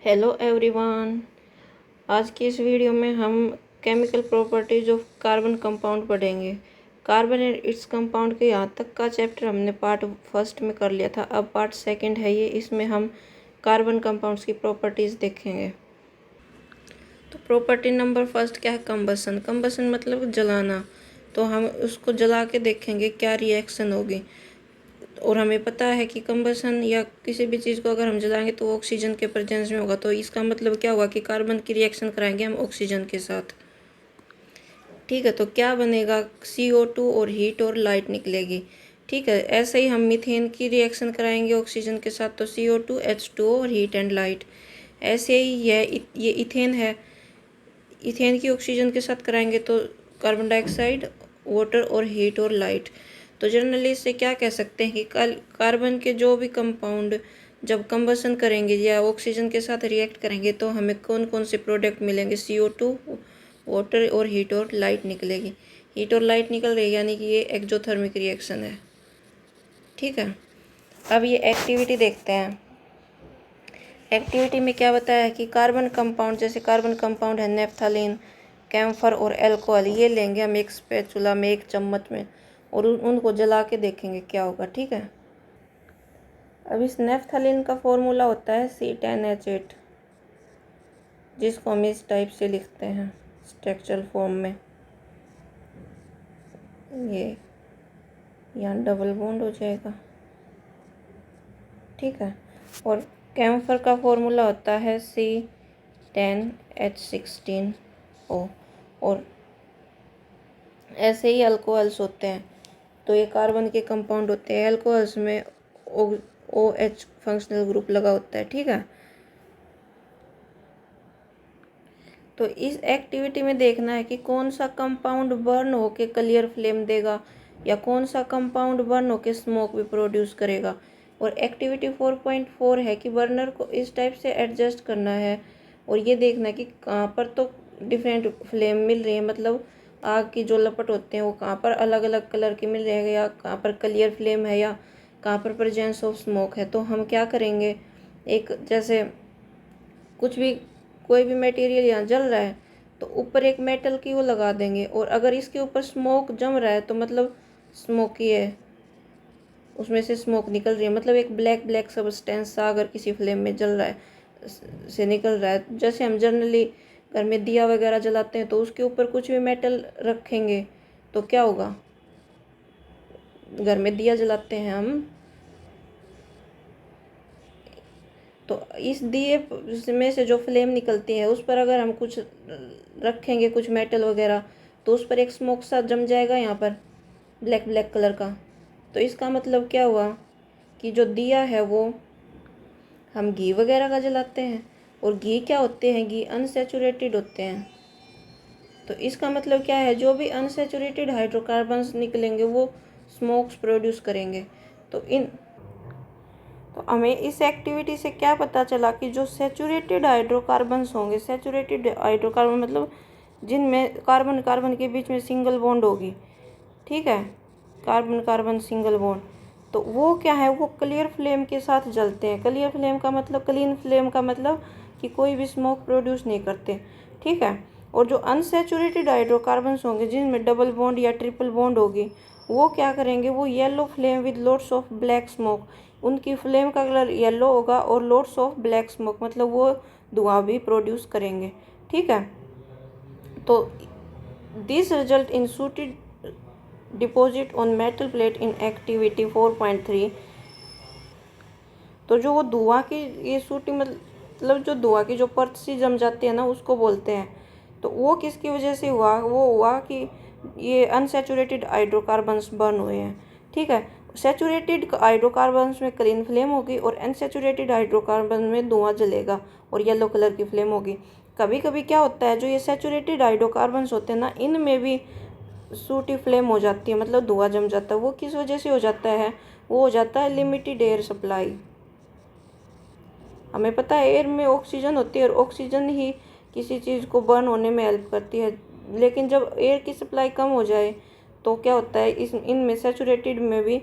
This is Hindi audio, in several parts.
Hello everyone. आज की इस वीडियो में हम chemical properties of carbon compound पढ़ेंगे। कार्बन एंड इट्स कंपाउंड के यहाँ तक का चैप्टर हमने पार्ट फर्स्ट में कर लिया था। अब पार्ट सेकंड है ये, इसमें हम कार्बन कंपाउंड्स की प्रॉपर्टीज़ देखेंगे। तो प्रॉपर्टी नंबर फर्स्ट क्या है? कंबसन। कंबसन मतलब जलाना। तो हम उसको जला के देखेंगे क्या रिएक्शन होगी। और हमें पता है कि कंबसन या किसी भी चीज़ को अगर हम जलाएंगे तो वो ऑक्सीजन के प्रेजेंस में होगा। तो इसका मतलब क्या हुआ कि कार्बन की रिएक्शन कराएंगे हम ऑक्सीजन के साथ। ठीक है, तो क्या बनेगा? CO2 और हीट और लाइट निकलेगी। ठीक है, ऐसे ही हम मीथेन की रिएक्शन कराएंगे ऑक्सीजन के साथ, तो CO2 H2O और हीट एंड लाइट। ऐसे ही ये इथेन है, इथेन की ऑक्सीजन के साथ कराएंगे तो कार्बन डाइऑक्साइड, वाटर और हीट और लाइट। तो जनरली इससे क्या कह सकते हैं कि कार्बन के जो भी कंपाउंड जब कंबसन करेंगे या ऑक्सीजन के साथ रिएक्ट करेंगे तो हमें कौन कौन से प्रोडक्ट मिलेंगे? CO2, वाटर और हीट और लाइट निकलेगी। हीट और लाइट निकल रही है यानी कि ये एक्जोथर्मिक रिएक्शन है। ठीक है, अब ये एक्टिविटी देखते हैं। एक्टिविटी में क्या बताया है कि कार्बन कंपाउंड, जैसे कार्बन कंपाउंड है नेफ्थलीन, कैम्फर और अल्कोहल, ये लेंगे हम एक स्पैचुला में, एक चम्मच में, और उनको जला के देखेंगे क्या होगा। ठीक है, अब इस नेफ्थलीन का फॉर्मूला होता है C10H8, जिसको हम इस टाइप से लिखते हैं स्ट्रक्चरल फॉर्म में। ये यहाँ डबल बॉन्ड हो जाएगा। ठीक है, और कैम्फर का फॉर्मूला होता है C10H16O। और ऐसे ही अल्कोहल्स होते हैं, तो ये कार्बन के कंपाउंड होते हैं। अल्कोहल्स में OH फंक्शनल ग्रुप लगा होता है। ठीक है, तो इस एक्टिविटी में देखना है कि कौन सा कंपाउंड बर्न होके क्लियर फ्लेम देगा या कौन सा कंपाउंड बर्न होके स्मोक भी प्रोड्यूस करेगा। और एक्टिविटी 4.4 है कि बर्नर को इस टाइप से एडजस्ट करना है और ये देखना है कि कहाँ पर तो डिफरेंट फ्लेम मिल रही है, मतलब आग की जो लपट होते हैं वो कहाँ पर अलग अलग कलर के मिल रहे हैं, या कहाँ पर क्लियर फ्लेम है, या कहाँ पर प्रेजेंस ऑफ स्मोक है। तो हम क्या करेंगे, एक जैसे कुछ भी कोई भी मटेरियल यहाँ जल रहा है तो ऊपर एक मेटल की वो लगा देंगे, और अगर इसके ऊपर स्मोक जम रहा है तो मतलब स्मोकी है, उसमें से स्मोक निकल रही है, मतलब एक ब्लैक ब्लैक सब्सटेंस सा अगर किसी फ्लेम में जल रहा है से निकल रहा है। जैसे हम जनरली घर में दिया वगैरह जलाते हैं तो उसके ऊपर कुछ भी मेटल रखेंगे तो क्या होगा? घर में दिया जलाते हैं हम, तो इस दिए में से जो फ्लेम निकलती है उस पर अगर हम कुछ रखेंगे, कुछ मेटल वगैरह, तो उस पर एक स्मोक सा जम जाएगा यहाँ पर ब्लैक ब्लैक कलर का। तो इसका मतलब क्या हुआ कि जो दिया है वो हम घी वगैरह का जलाते हैं, और घी क्या होते हैं? घी अनसैचुरेटेड होते हैं। तो इसका मतलब क्या है? जो भी अनसैचुरेटेड हाइड्रोकार्बन्स निकलेंगे वो स्मोक्स प्रोड्यूस करेंगे। तो हमें इस एक्टिविटी से क्या पता चला कि जो सैचुरेटेड हाइड्रोकार्बन्स होंगे, सैचुरेटेड हाइड्रोकार्बन मतलब जिनमें कार्बन कार्बन के बीच में सिंगल बॉन्ड होगी। ठीक है, कार्बन कार्बन सिंगल बॉन्ड, तो वो क्या है? वो क्लियर फ्लेम के साथ जलते हैं। क्लियर फ्लेम का मतलब, क्लीन फ्लेम का मतलब कि कोई भी स्मोक प्रोड्यूस नहीं करते। ठीक है, और जो अनसैचुरेटेड हाइड्रोकार्बन्स होंगे जिनमें डबल बॉन्ड या ट्रिपल बॉन्ड होगी, वो क्या करेंगे? वो yellow flame with loads of black smoke, उनकी फ्लेम का कलर येलो होगा और लोड्स ऑफ ब्लैक स्मोक मतलब वो धुआं भी प्रोड्यूस करेंगे। ठीक है, तो this result in suited deposit on metal plate in activity 4.3। तो जो वो धुआं की ये सूटी मतलब जो धुआं की जो परत सी जम जाती है ना, उसको बोलते हैं। तो वो किसकी वजह से हुआ? वो हुआ कि ये अनसैचुरेटेड हाइड्रोकार्बन्स बर्न हुए हैं। ठीक है, सैचुरेटेड हाइड्रोकार्बन्स में क्लीन फ्लेम होगी और अनसैचुरेटेड हाइड्रोकार्बन में धुआं जलेगा और येलो कलर की फ्लेम होगी। कभी कभी क्या होता है, जो ये सैचुरेटेड हाइड्रोकार्बन्स होते हैं ना, इनमें भी सूटी फ्लेम हो जाती है, मतलब धुआं जम जाता है। वो किस वजह से हो जाता है? वो हो जाता है लिमिटेड एयर सप्लाई। हमें पता है एयर में ऑक्सीजन होती है और ऑक्सीजन ही किसी चीज़ को बर्न होने में हेल्प करती है, लेकिन जब एयर की सप्लाई कम हो जाए तो क्या होता है? इनमें सैचुरेटेड में भी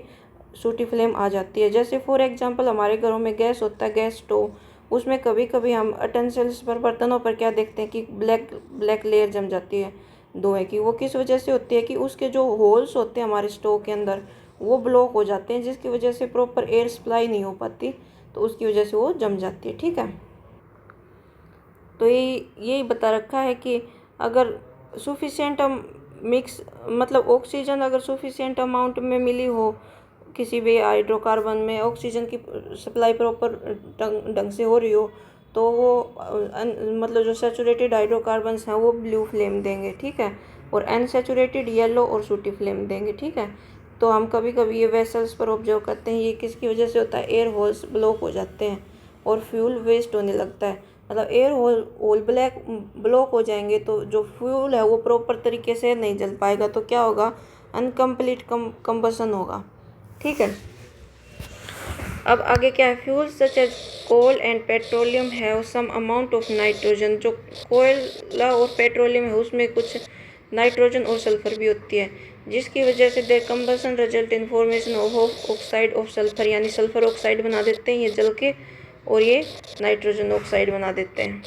सूटी फ्लेम आ जाती है। जैसे फॉर एग्जांपल हमारे घरों में गैस होता है, गैस स्टोव, उसमें कभी कभी हम अटेंसिल्स पर, बर्तनों पर क्या देखते हैं कि ब्लैक ब्लैक लेयर जम जाती है धुएं की। वो किस वजह से होती है कि उसके जो होल्स होते हैं हमारे स्टोव के अंदर वो ब्लॉक हो जाते हैं, जिसकी वजह से प्रॉपर एयर सप्लाई नहीं हो पाती, तो उसकी वजह से वो जम जाती है। ठीक है, तो यही बता रखा है कि अगर सुफिशियंट मिक्स मतलब ऑक्सीजन अगर सुफिशियंट अमाउंट में मिली हो, किसी भी हाइड्रोकार्बन में ऑक्सीजन की सप्लाई प्रॉपर ढंग से हो रही हो, तो वो मतलब जो सैचुरेटेड हाइड्रोकार्बन्स हैं वो ब्लू फ्लेम देंगे। ठीक है, और अनसैचुरेटेड येलो और सूटी फ्लेम देंगे। ठीक है, तो हम कभी कभी ये वेसल्स पर ऑब्जर्व करते हैं, ये किसकी वजह से होता है, एयर होल्स ब्लॉक हो जाते हैं और फ्यूल वेस्ट होने लगता है। मतलब एयर होल ब्लॉक हो जाएंगे तो जो फ्यूल है वो प्रॉपर तरीके से नहीं जल पाएगा, तो क्या होगा, अनकम्प्लीट कंबसन होगा। ठीक है, अब आगे क्या है, fuel such as coal and petroleum have some amount of nitrogen. जो कोयला और पेट्रोलियम है उसमें कुछ नाइट्रोजन और सल्फर भी होती है, जिसकी वजह से their combustion result in formation of oxide of sulphur, यानी सल्फर ऑक्साइड बना देते हैं ये जल के, और ये नाइट्रोजन ऑक्साइड बना देते हैं,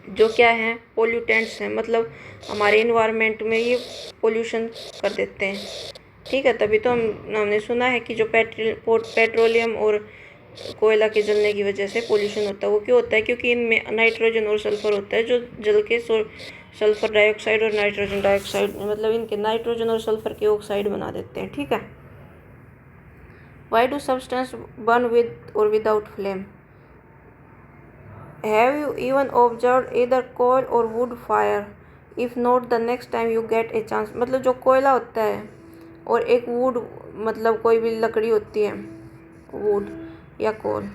जो क्या है, पोल्यूटेंट्स हैं, मतलब हमारे इन्वायरमेंट में ये पोल्यूशन कर देते हैं। ठीक है, तभी तो हमने सुना है कि जो पेट्रोलियम और कोयला के जलने की वजह से पोल्यूशन होता है, वो क्यों होता है, क्योंकि इनमें नाइट्रोजन और सल्फर होता है, जो जल के सल्फर डाइऑक्साइड और नाइट्रोजन डाइऑक्साइड, मतलब इनके नाइट्रोजन और सल्फर के ऑक्साइड बना देते हैं। ठीक है, why do substance burn with और without flame? Have you even observed either coal or wood fire? If not, the next time you get a chance. मतलब जो कोयला होता है और एक वुड, मतलब कोई भी लकड़ी होती है, वुड या कोल,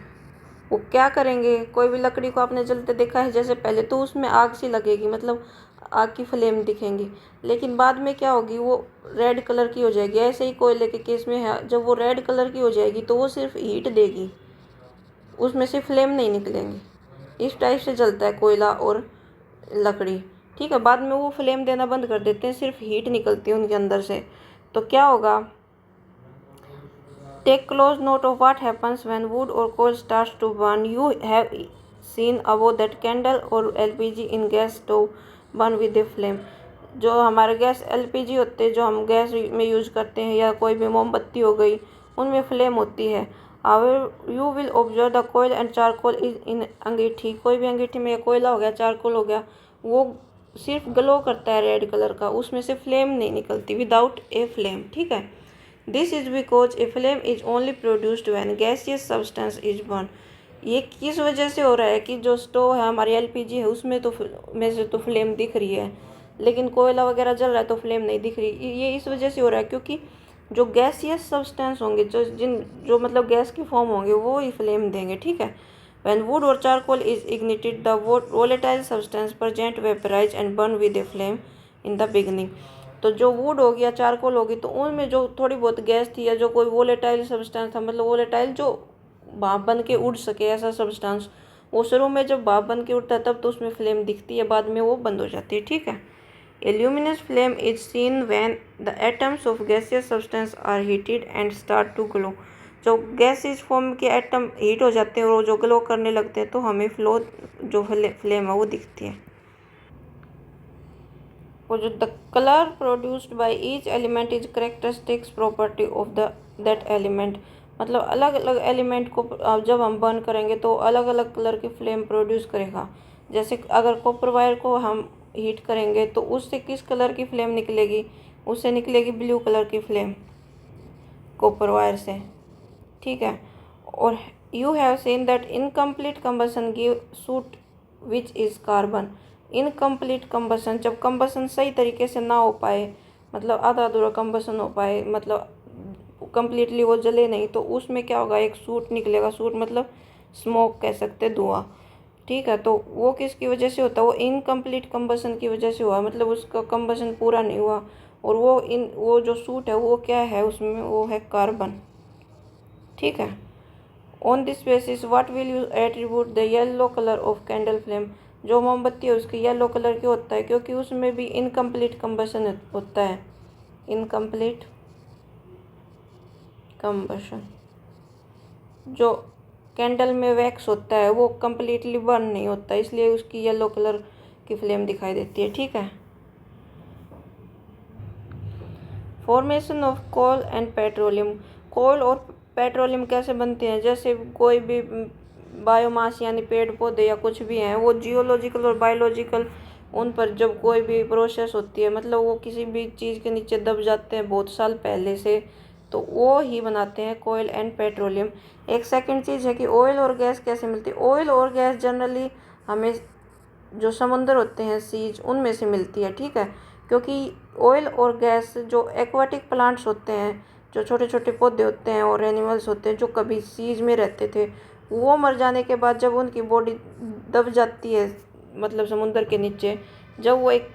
वो क्या करेंगे, कोई भी लकड़ी को आपने जलते देखा है, जैसे पहले तो उसमें आग सी लगेगी, मतलब आग की फ्लेम दिखेंगी, लेकिन बाद में क्या होगी, वो रेड कलर की हो जाएगी। ऐसे ही कोयले के केस में है, जब वो रेड कलर की हो जाएगी तो वो सिर्फ हीट देगी, उसमें से फ्लेम नहीं निकलेंगी। इस टाइप से जलता है कोयला और लकड़ी। ठीक है, बाद में वो फ्लेम देना बंद कर देते हैं, सिर्फ हीट निकलती है उनके अंदर से। तो क्या होगा, take close note of what happens when wood और coal starts to burn. You have seen about that candle और LPG in gas stove burn with a flame. जो हमारे गैस एलपीजी होते हैं, जो हम गैस में यूज करते हैं, या कोई भी मोमबत्ती हो गई, उनमें फ्लेम होती है। You will observe the coal and charcoal is in angithi. कोई भी अंगीठी में कोयला हो गया, चारकोल हो गया, वो सिर्फ ग्लो करता है रेड कलर का, उसमें से फ्लेम नहीं निकलती, विदाउट ए फ्लेम। ठीक है, this is because a flame is only produced when gaseous substance is burn. ये किस वजह से हो रहा है कि जो स्टोव है हमारी एलपीजी है, उसमें तो में से तो फ्लेम दिख रही है, लेकिन कोयला वगैरह जल रहा है तो फ्लेम नहीं दिख रही। ये इस वजह से हो रहा है क्योंकि जो गैसियस सब्सटेंस होंगे, जो मतलब गैस के फॉर्म होंगे, वो ही फ्लेम देंगे। ठीक है, व्हेन वुड और charcoal is ignited the volatile substance present vaporise and burn with a flame in the beginning. तो जो वुड हो गया, चारकोल होगी, तो उनमें जो थोड़ी बहुत गैस थी या जो कोई वोलेटाइल सब्सटेंस था, मतलब वोलेटाइल जो भाप बन के उड़ सके, ऐसा सब्सटेंस, वो शुरू में जब भाप बन के उड़ता है तब तो उसमें फ्लेम दिखती है, बाद में वो बंद हो जाती है। ठीक है, A luminous flame is seen when the atoms of gaseous substance are heated and start to glow. जो गैसियस फॉर्म के एटम हीट हो जाते हैं और जो ग्लो करने लगते हैं, तो हमें जो फ्लेम है वो दिखती है। और जो the colour produced by each element is characteristics property of that element. मतलब अलग अलग एलिमेंट को जब हम बर्न करेंगे तो अलग अलग कलर की फ्लेम प्रोड्यूस करेगा। जैसे अगर कॉपर वायर को हम हीट करेंगे तो उससे किस कलर की फ्लेम निकलेगी, उससे निकलेगी ब्लू कलर की फ्लेम, कॉपर वायर से। ठीक है, और you have seen that incomplete combustion give suit which is carbon. Incomplete combustion, जब कंबसन सही तरीके से ना हो पाए, मतलब आधा अधूरा कंबसन हो पाए, मतलब कम्प्लीटली वो जले नहीं, तो उसमें क्या होगा, एक सूट निकलेगा। सूट मतलब स्मोक कह सकते, धुआं। ठीक है, तो वो किसकी वजह से होता है, वो इनकम्प्लीट कंबसन की वजह से हुआ, मतलब उसका कंबसन पूरा नहीं हुआ, और वो जो सूट है वो क्या है, उसमें वो है कार्बन। ठीक है, on this basis what will you attribute the yellow colour of candle flame. जो मोमबत्ती है उसकी येलो कलर की होता है क्योंकि उसमें भी इनकम्प्लीट कंबसन होता है। इनकम्प्लीट कंबसन, जो कैंडल में वैक्स होता है वो कम्प्लीटली बर्न नहीं होता, इसलिए उसकी येलो कलर की फ्लेम दिखाई देती है। ठीक है। Formation of coal and petroleum. Coal और पेट्रोलियम कैसे बनते हैं? जैसे कोई भी बायोमास यानी पेड़ पौधे या कुछ भी हैं, वो जियोलॉजिकल और बायोलॉजिकल, उन पर जब कोई भी प्रोसेस होती है, मतलब वो किसी भी चीज़ के नीचे दब जाते हैं बहुत साल पहले से, तो वो ही बनाते हैं कोयल एंड पेट्रोलियम। एक सेकंड चीज़ है कि ऑयल और गैस कैसे मिलती है। ऑयल और गैस जनरली हमें जो समुद्र होते हैं, सीज, उनमें से मिलती है। ठीक है। क्योंकि ऑयल और गैस जो एक्वाटिक प्लांट्स होते हैं, जो छोटे छोटे पौधे होते हैं और एनिमल्स होते हैं जो कभी सीज में रहते थे, वो मर जाने के बाद जब उनकी बॉडी दब जाती है, मतलब समुद्र के नीचे, जब वो एक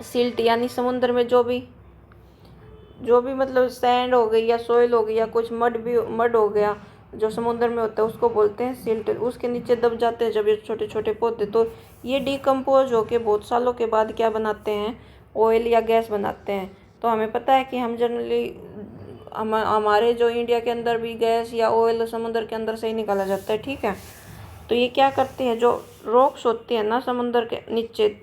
सिल्ट यानी समुद्र में जो भी मतलब सैंड हो गई या सोइल हो गई या कुछ मड हो गया जो समुद्र में होता है, उसको बोलते हैं सिल्ट। उसके नीचे दब जाते हैं जब ये छोटे छोटे पौधे, तो ये डिकम्पोज होके बहुत सालों के बाद क्या बनाते हैं? ऑयल या गैस बनाते हैं। तो हमें पता है कि हम जनरली हमारे जो इंडिया के अंदर भी गैस या ऑयल समुद्र के अंदर से ही निकाला जाता है। ठीक है। तो ये क्या करते हैं, जो रॉक्स होती है ना समुद्र के नीचे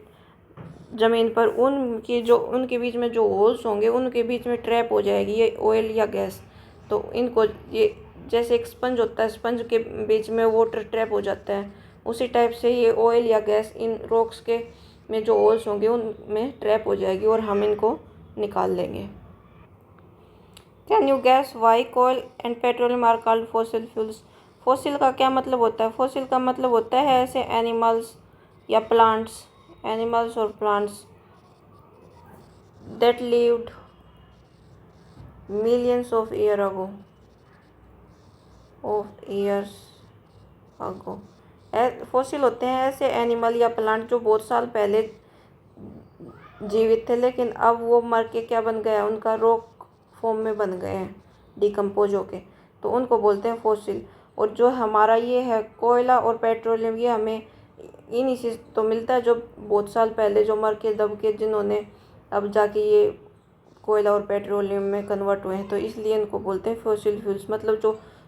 ज़मीन पर, उनके बीच में जो होल्स होंगे उनके बीच में ट्रैप हो जाएगी ये ऑयल या गैस। तो इनको ये जैसे एक स्पंज होता है, स्पंज के बीच में वाटर ट्रैप हो जाता है, उसी टाइप से ये ऑयल या गैस इन रॉक्स के में जो होल्स होंगे उनमें ट्रैप हो जाएगी और हम इनको निकाल लेंगे। Can you guess why coal and petroleum are called fossil fuels? Fossil का क्या मतलब होता है? फॉसिल का मतलब होता है ऐसे एनिमल्स या प्लांट्स, एनिमल्स और plants that lived millions of years ago। Fossil होते हैं ऐसे एनिमल या प्लांट जो बहुत साल पहले जीवित थे, लेकिन अब वो मर के क्या बन गया, उनका रॉक फॉर्म में बन गए हैं, डिकम्पोज होके, तो उनको बोलते हैं फॉसिल। और जो हमारा ये है कोयला और पेट्रोलियम, ये हमें इन्हीं से तो मिलता है जो बहुत साल पहले जो मर के दब के जिन्होंने अब जाके ये कोयला और पेट्रोलियम में कन्वर्ट हुए हैं, तो इसलिए इनको बोलते हैं फॉसिल फ्यूल्स। मतलब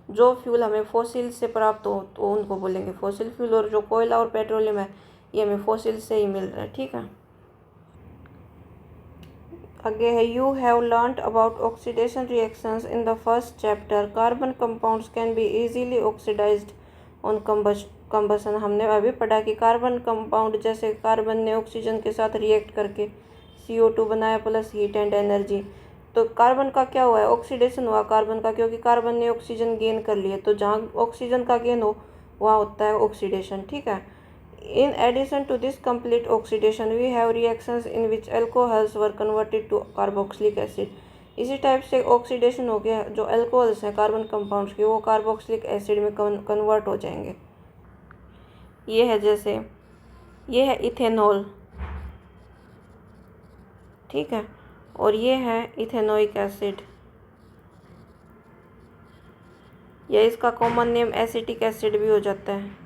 जो फ्यूल हमें फॉसिल से प्राप्त हो तो उनको बोलेंगे फॉसिल फ्यूल, और जो कोयला और पेट्रोलियम है ये हमें फॉसिल से ही मिल रहा है। ठीक है। आगे है, you have learned about oxidation reactions in the first chapter. Carbon compounds can be easily oxidised on combustion. हमने अभी पढ़ा कि कार्बन कंपाउंड, जैसे कार्बन ने ऑक्सीजन के साथ रिएक्ट करके CO2 बनाया प्लस हीट एंड एनर्जी, तो कार्बन का क्या हुआ है? ऑक्सीडेशन हुआ कार्बन का, क्योंकि कार्बन ने ऑक्सीजन गेन कर लिया, तो जहाँ ऑक्सीजन का गेन हो वहाँ होता है ऑक्सीडेशन। ठीक है। In addition to this complete oxidation, we have reactions in which alcohols were converted to carboxylic acid। इसी टाइप से ऑक्सीडेशन हो गया, जो अल्कोहल्स हैं कार्बन कंपाउंड्स के, वो कार्बोक्सिलिक एसिड में कन्वर्ट हो जाएंगे। ये है जैसे ये है इथेनॉल, ठीक है, और ये है इथेनोइक एसिड, या इसका कॉमन नेम एसिटिक एसिड भी हो जाता है।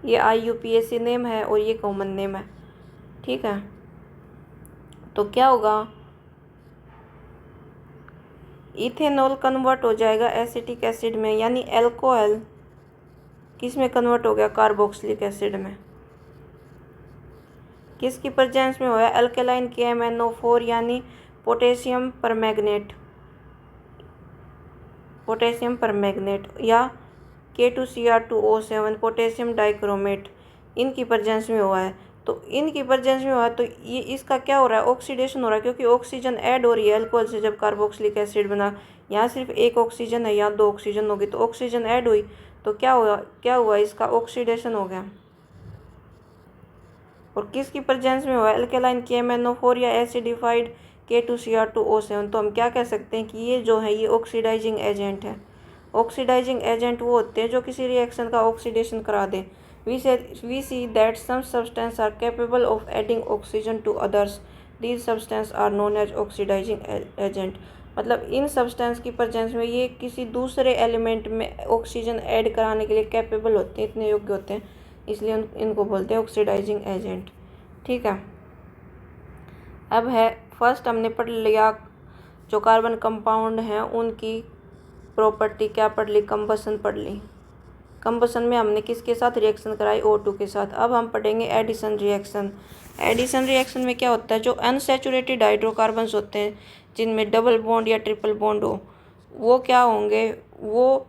ये IUPAC नेम है और ये कॉमन नेम है। ठीक है। तो क्या होगा, इथेनॉल कन्वर्ट हो जाएगा एसिटिक एसिड में, यानी एल्कोहल किस में कन्वर्ट हो गया? कार्बोक्सिलिक एसिड में। किसकी प्रेजेंस में हुआ? अल्कलाइन KMnO4 यानी पोटेशियम परमैंगनेट या K2Cr2O7 पोटेशियम डाइक्रोमेट, इनकी प्रेजेंस में हुआ है। तो इनकी प्रेजेंस में हुआ है तो ये इसका क्या हो रहा है? ऑक्सीडेशन हो रहा है, क्योंकि ऑक्सीजन ऐड हो रही है अल्कोहल से। जब कार्बोक्सिलिक एसिड बना, यहाँ सिर्फ एक ऑक्सीजन है, यहाँ 2 ऑक्सीजन होगी, तो ऑक्सीजन ऐड हुई तो क्या हुआ इसका? ऑक्सीडेशन हो गया। और किसकी प्रेजेंस में हुआ है? अल्कलाइन KMnO4 या एसिडिफाइड K2Cr2O7। तो हम क्या कह सकते हैं कि ये जो है ये ऑक्सीडाइजिंग एजेंट है। ऑक्सीडाइजिंग एजेंट वो होते हैं जो किसी रिएक्शन का ऑक्सीडेशन करा दें। We see that some substance are capable of adding oxygen to others, these substance are known as oxidising agent. मतलब इन सब्सटेंस की प्रेजेंस में ये किसी दूसरे एलिमेंट में ऑक्सीजन ऐड कराने के लिए कैपेबल होते हैं, इतने योग्य होते हैं, इसलिए इनको बोलते हैं ऑक्सीडाइजिंग एजेंट। ठीक है। अब है फर्स्ट हमने पढ़ लिया जो कार्बन कंपाउंड हैं उनकी प्रॉपर्टी क्या पढ़ ली, कंबसन पढ़ ली। कंबसन में हमने किसके साथ रिएक्शन कराई, O2 के साथ। अब हम पढ़ेंगे एडिशन रिएक्शन। एडिशन रिएक्शन में क्या होता है, जो अनसैचुरेटेड हाइड्रोकार्बन्स होते हैं जिनमें डबल बॉन्ड या ट्रिपल बॉन्ड हो, वो क्या होंगे, वो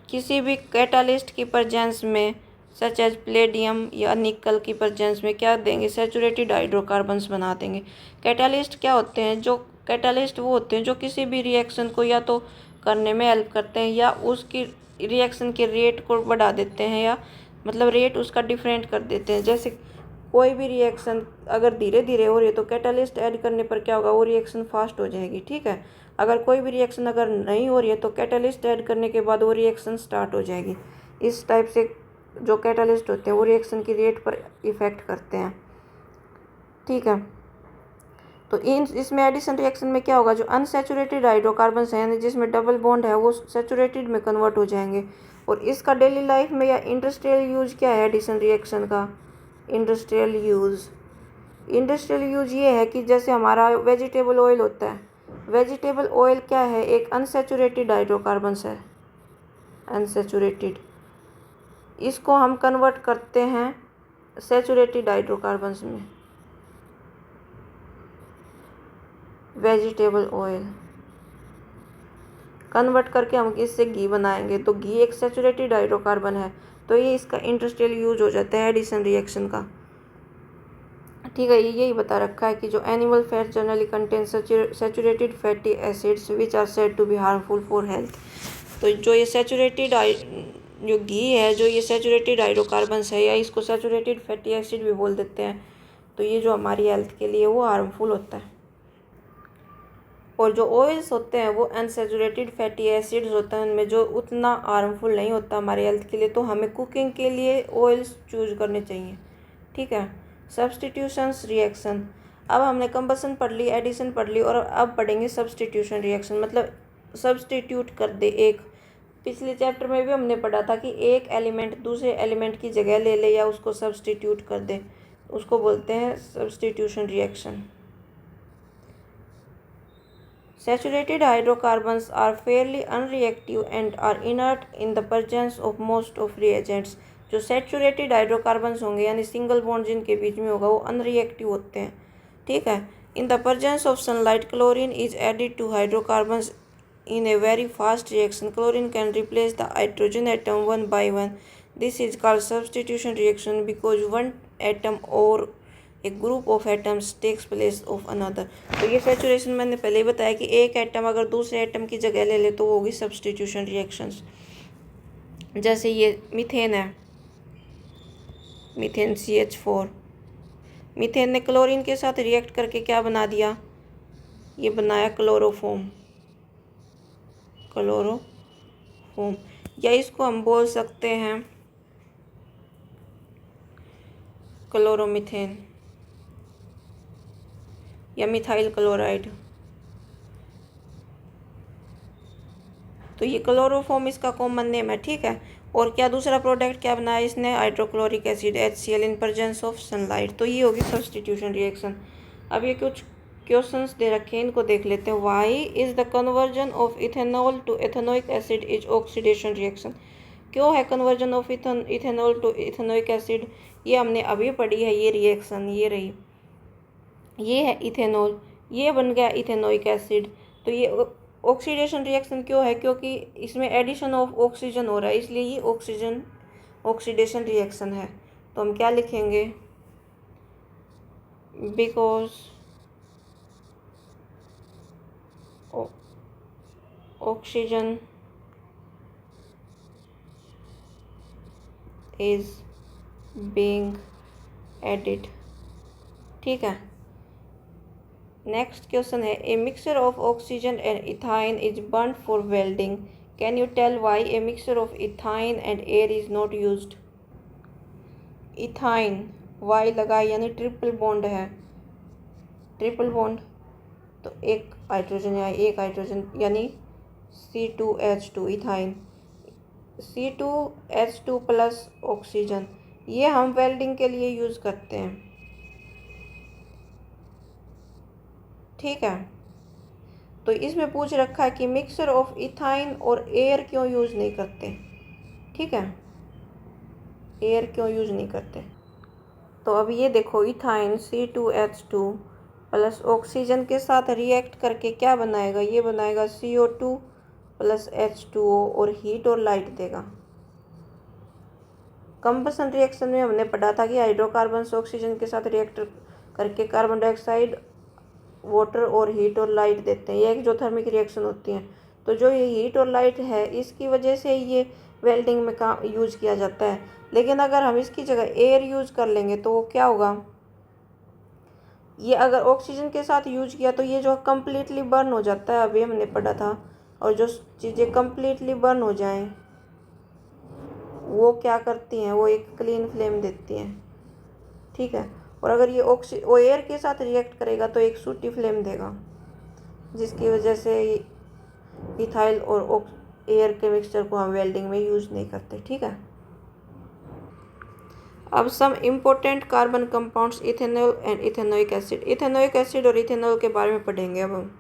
किसी भी कैटालिस्ट की प्रेजेंस में सच एज प्लेडियम या निकल की प्रेजेंस में क्या देंगे, सैचुरेटेड हाइड्रोकार्बन्स बना देंगे। कैटालिस्ट क्या होते हैं, जो कैटालिस्ट वो होते हैं जो किसी भी रिएक्शन को या तो करने में हेल्प करते हैं या उसकी रिएक्शन के रेट को बढ़ा देते हैं, या मतलब रेट उसका डिफरेंट कर देते हैं। जैसे कोई भी रिएक्शन अगर धीरे धीरे हो रही है तो कैटालिस्ट ऐड करने पर क्या होगा, वो रिएक्शन फास्ट हो जाएगी। ठीक है, अगर कोई भी रिएक्शन अगर नहीं हो रही है तो कैटालिस्ट ऐड करने के बाद वो रिएक्शन स्टार्ट हो जाएगी। इस टाइप से जो कैटालिस्ट होते हैं वो रिएक्शन की रेट पर इफेक्ट करते हैं। ठीक है, तो इसमें एडिशन रिएक्शन में क्या होगा, जो अनसैचुरेटेड हाइड्रोकार्बन्स हैं जिसमें डबल बॉन्ड है वो सैचुरेटेड में कन्वर्ट हो जाएंगे। और इसका डेली लाइफ में या इंडस्ट्रियल यूज क्या है एडिशन रिएक्शन का, इंडस्ट्रियल यूज ये है कि जैसे हमारा वेजिटेबल ऑयल होता है, वेजिटेबल ऑयल क्या है, एक अनसैचुरेटेड हाइड्रोकार्बन्स है, अनसैचुरेटेड। इसको हम कन्वर्ट करते हैं सैचुरेटेड हाइड्रोकार्बन्स में, वेजिटेबल ऑयल कन्वर्ट करके हम इससे घी बनाएंगे, तो घी एक सैचुरेटेड हाइड्रोकार्बन है। तो ये इसका इंडस्ट्रियल यूज हो जाता है एडिशन रिएक्शन का। ठीक है, ये यही बता रखा है कि जो animal fat generally contain saturated fatty acids which are said to be harmful for health. तो जो ये सैचुरेटेड जो घी है, जो ये सैचुरेटेड हाइड्रोकार्बन्स है या इसको सैचुरेटेड फैटी एसिड भी बोल देते हैं, तो ये जो हमारी हेल्थ के लिए वो हार्मफुल होता है। और जो ऑयल्स होते हैं वो अनसैचुरेटेड फैटी एसिड्स होते हैं, उनमें जो उतना हार्मफुल नहीं होता हमारे हेल्थ के लिए, तो हमें कुकिंग के लिए ऑयल्स चूज करने चाहिए। ठीक है, सब्सटीट्यूशंस रिएक्शन। अब हमने कंबसन पढ़ ली, एडिशन पढ़ ली, और अब पढ़ेंगे सब्सटीट्यूशन रिएक्शन, मतलब सब्सटीट्यूट कर दे एक। पिछले चैप्टर में भी हमने पढ़ा था कि एक एलिमेंट दूसरे एलिमेंट की जगह ले ले या उसको सब्सटीट्यूट कर दे, उसको बोलते हैं substitution reaction. Saturated hydrocarbons are fairly unreactive and are inert in the presence of most of reagents. जो सैचुरेटेड हाइड्रोकार्बन्स होंगे यानी सिंगल बॉन्ड जिनके बीच में होगा वो अनरिएक्टिव होते हैं। ठीक है, in the presence of sunlight chlorine is added to hydrocarbons in a very fast reaction. Chlorine can replace the hydrogen atom one by one. This is called substitution reaction because one atom or a group of atoms takes place of another. तो ये सैचुरेशन मैंने पहले ही बताया कि एक एटम अगर दूसरे एटम की जगह ले ले तो वो होगी सब्सटीट्यूशन रिएक्शंस। जैसे ये मीथेन है, मीथेन CH4, मीथेन ने क्लोरीन के साथ रिएक्ट करके क्या बना दिया, ये बनाया क्लोरोफॉर्म, क्लोरोफॉर्म, या इसको हम बोल सकते हैं क्लोरोमीथेन या मिथाइल क्लोराइड। तो ये क्लोरोफॉर्म इसका कॉमन नेम है। ठीक है, और क्या दूसरा प्रोडक्ट क्या बनाया इसने, hydrochloric acid HCl in presence of sunlight. तो ये होगी सब्सटीट्यूशन रिएक्शन। अब ये कुछ क्वेश्चंस दे रखे हैं, इनको देख लेते हैं। Why is the conversion of ethanol to ethanoic acid is oxidation reaction. क्यों है conversion of ethanol to ethanoic acid, ये हमने अभी पढ़ी है। ये रिएक्शन ये रही, ये है इथेनॉल, ये बन गया इथेनोइक एसिड। तो ये ऑक्सीडेशन रिएक्शन क्यों है, क्योंकि इसमें एडिशन ऑफ ऑक्सीजन हो रहा है, इसलिए ये ऑक्सीडेशन रिएक्शन है। तो हम क्या लिखेंगे, because oxygen is being added. ठीक है, नेक्स्ट क्वेश्चन है, a mixture of oxygen and ethyne is burned for welding. Can you tell why a mixture of ethyne and air is not used. Ethyne वाई लगा यानी ट्रिपल बॉन्ड है, ट्रिपल बॉन्ड, तो एक हाइड्रोजन या एक हाइड्रोजन यानी C2H2 ethyne, C2H2 plus oxygen, ये हम वेल्डिंग के लिए यूज़ करते हैं। ठीक है, तो इसमें पूछ रखा है कि मिक्सचर ऑफ इथाइन और एयर क्यों यूज़ नहीं करते। ठीक है, एयर क्यों यूज़ नहीं करते। तो अब ये देखो, इथाइन C2H2 प्लस ऑक्सीजन के साथ रिएक्ट करके क्या बनाएगा, ये बनाएगा CO2 प्लस H2O और हीट और लाइट देगा। कंबसन रिएक्शन में हमने पढ़ा था कि हाइड्रोकार्बन्स ऑक्सीजन के साथ रिएक्ट करके कार्बन डाइऑक्साइड, वाटर और हीट और लाइट देते हैं। ये एक्सोथर्मिक रिएक्शन होती है। तो जो ये हीट और लाइट है, इसकी वजह से ये वेल्डिंग में काम यूज किया जाता है। लेकिन अगर हम इसकी जगह एयर यूज कर लेंगे तो वो क्या होगा, ये अगर ऑक्सीजन के साथ यूज किया तो ये जो कम्प्लीटली बर्न हो जाता है, अभी हमने पढ़ा था। और जो चीज़ें कम्प्लीटली बर्न हो जाएं वो क्या करती हैं, वो एक क्लीन फ्लेम देती हैं। ठीक है, और अगर ये एयर के साथ रिएक्ट करेगा तो एक सूटी फ्लेम देगा, जिसकी वजह से इथाइल और एयर के मिक्सचर को हम वेल्डिंग में यूज नहीं करते। ठीक है, अब some important carbon compounds ethanol and ethanoic acid. Ethanoic acid और इथेनॉल के बारे में पढ़ेंगे अब हम।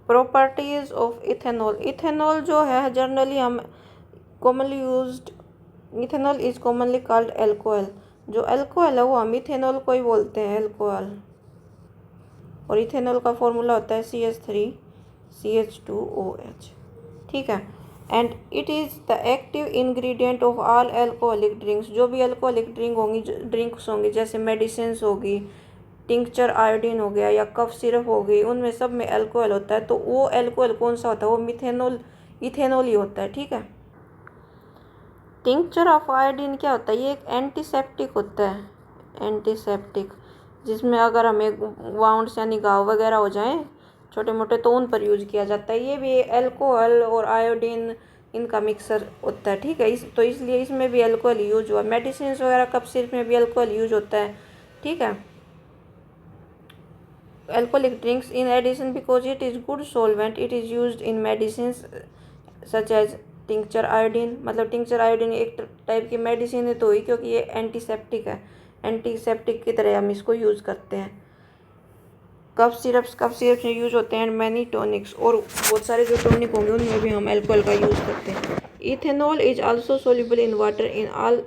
Properties of ethanol. इथेनॉल जो है जनरली हम commonly used, ethanol is commonly called alcohol. जो एल्कोहल है वो हम इथेनॉल को ही बोलते हैं, एल्कोहल। और इथेनॉल का फॉर्मूला होता है CH3CH2OH। ठीक है, and it is the active ingredient of all alcoholic drinks. जो भी एल्कोहलिक ड्रिंक्स होंगी, जैसे मेडिसिन होगी, टिंक्चर आयोडीन हो गया या कफ सिरप हो गई, उनमें सब में अल्कोहल होता है। तो वो अल्कोहल कौन सा होता है, वो इथेनॉल ही होता है। ठीक है, टिंक्चर ऑफ आयोडीन क्या होता है, ये एक एंटीसेप्टिक होता है, एंटीसेप्टिक, जिसमें अगर हमें वाउंड्स यानी घाव वगैरह हो जाएं छोटे मोटे तो उन पर यूज किया जाता है। ये भी अल्कोहल और आयोडीन इनका मिक्सर होता है। ठीक है, तो इसलिए इसमें भी अल्कोहल यूज हुआ। मेडिसिन वगैरह कफ सिरप में भी अल्कोहल यूज होता है। ठीक है, alcoholic drinks in addition because it is good solvent, it is used in medicines such as tincture iodine. मतलब टिंक्चर आयोडीन एक टाइप की मेडिसिन है तो ही, क्योंकि ये एंटीसेप्टिक है, एंटीसेप्टिक की तरह हम इसको यूज़ करते हैं। कफ सिरप्स में यूज होते हैं। एंड मैनी टॉनिक्स, और बहुत सारे जो टॉनिक होंगे उनमें भी हम अल्कोहल का यूज़ करते हैं। Ethanol is also soluble in water in all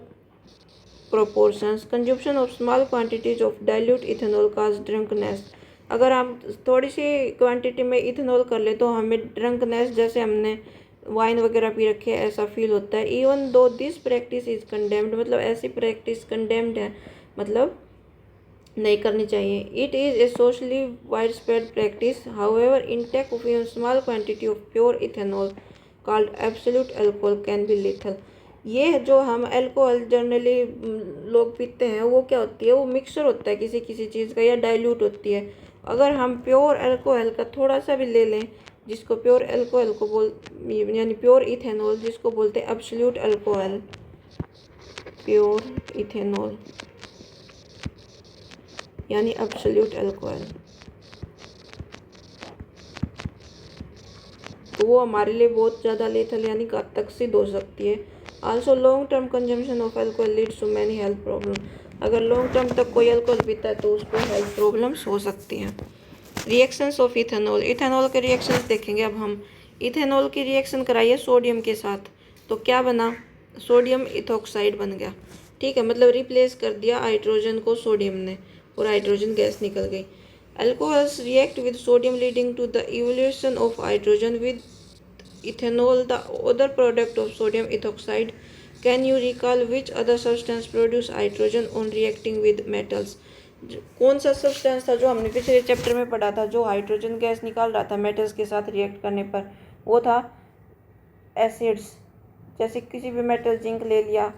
proportions. Consumption of small quantities of dilute ethanol cause drunkenness. अगर हम थोड़ी सी क्वांटिटी में इथेनॉल कर ले तो हमें ड्रंकनेस, जैसे हमने वाइन वगैरह पी रखे है, ऐसा फील होता है। Even though this practice is condemned, मतलब ऐसी प्रैक्टिस कंडेम्ड है, मतलब नहीं करनी चाहिए। It is A socially wide spread practice, however intake of A small quantity of pure ethanol called absolute alcohol can be lethal. ये जो हम अल्कोहल जनरली लोग पीते हैं वो क्या होती है, वो मिक्सचर होता है किसी किसी चीज़ का या डाइल्यूट होती है। अगर हम प्योर अल्कोहल का थोड़ा सा भी ले लें, जिसको प्योर अल्कोहल को यानी प्योर इथेनॉल जिसको बोलते हैं एब्सोल्यूट अल्कोहल, प्योर इथेनॉल यानी एब्सोल्यूट अल्कोहल, तो वो हमारे लिए बहुत ज़्यादा लेथल यानी घातक सिद्ध हो सकती है। Also long term consumption of alcohol leads to many health problem. अगर लॉन्ग टर्म तक कोई अल्कोहल पीता है तो उसको हेल्थ प्रॉब्लम्स हो सकती हैं। Reactions of ethanol. इथेनॉल के रिएक्शंस देखेंगे अब हम। इथेनॉल की रिएक्शन कराइए सोडियम के साथ, तो क्या बना, सोडियम इथोक्साइड बन गया। ठीक है, मतलब रिप्लेस कर दिया हाइड्रोजन को सोडियम ने और हाइड्रोजन गैस निकल गई। Alcohols react with sodium leading to the evolution of hydrogen with ethanol, the other product of sodium ethoxide. Can you recall which other substance produce hydrogen on reacting with metals? कौन सा सब्सटेंस था जो हमने पिछले चैप्टर में पढ़ा था, जो हाइड्रोजन गैस निकाल रहा था मेटल्स के साथ रिएक्ट करने पर? वो था एसिड्स। जैसे किसी भी मेटल जिंक ले लिया,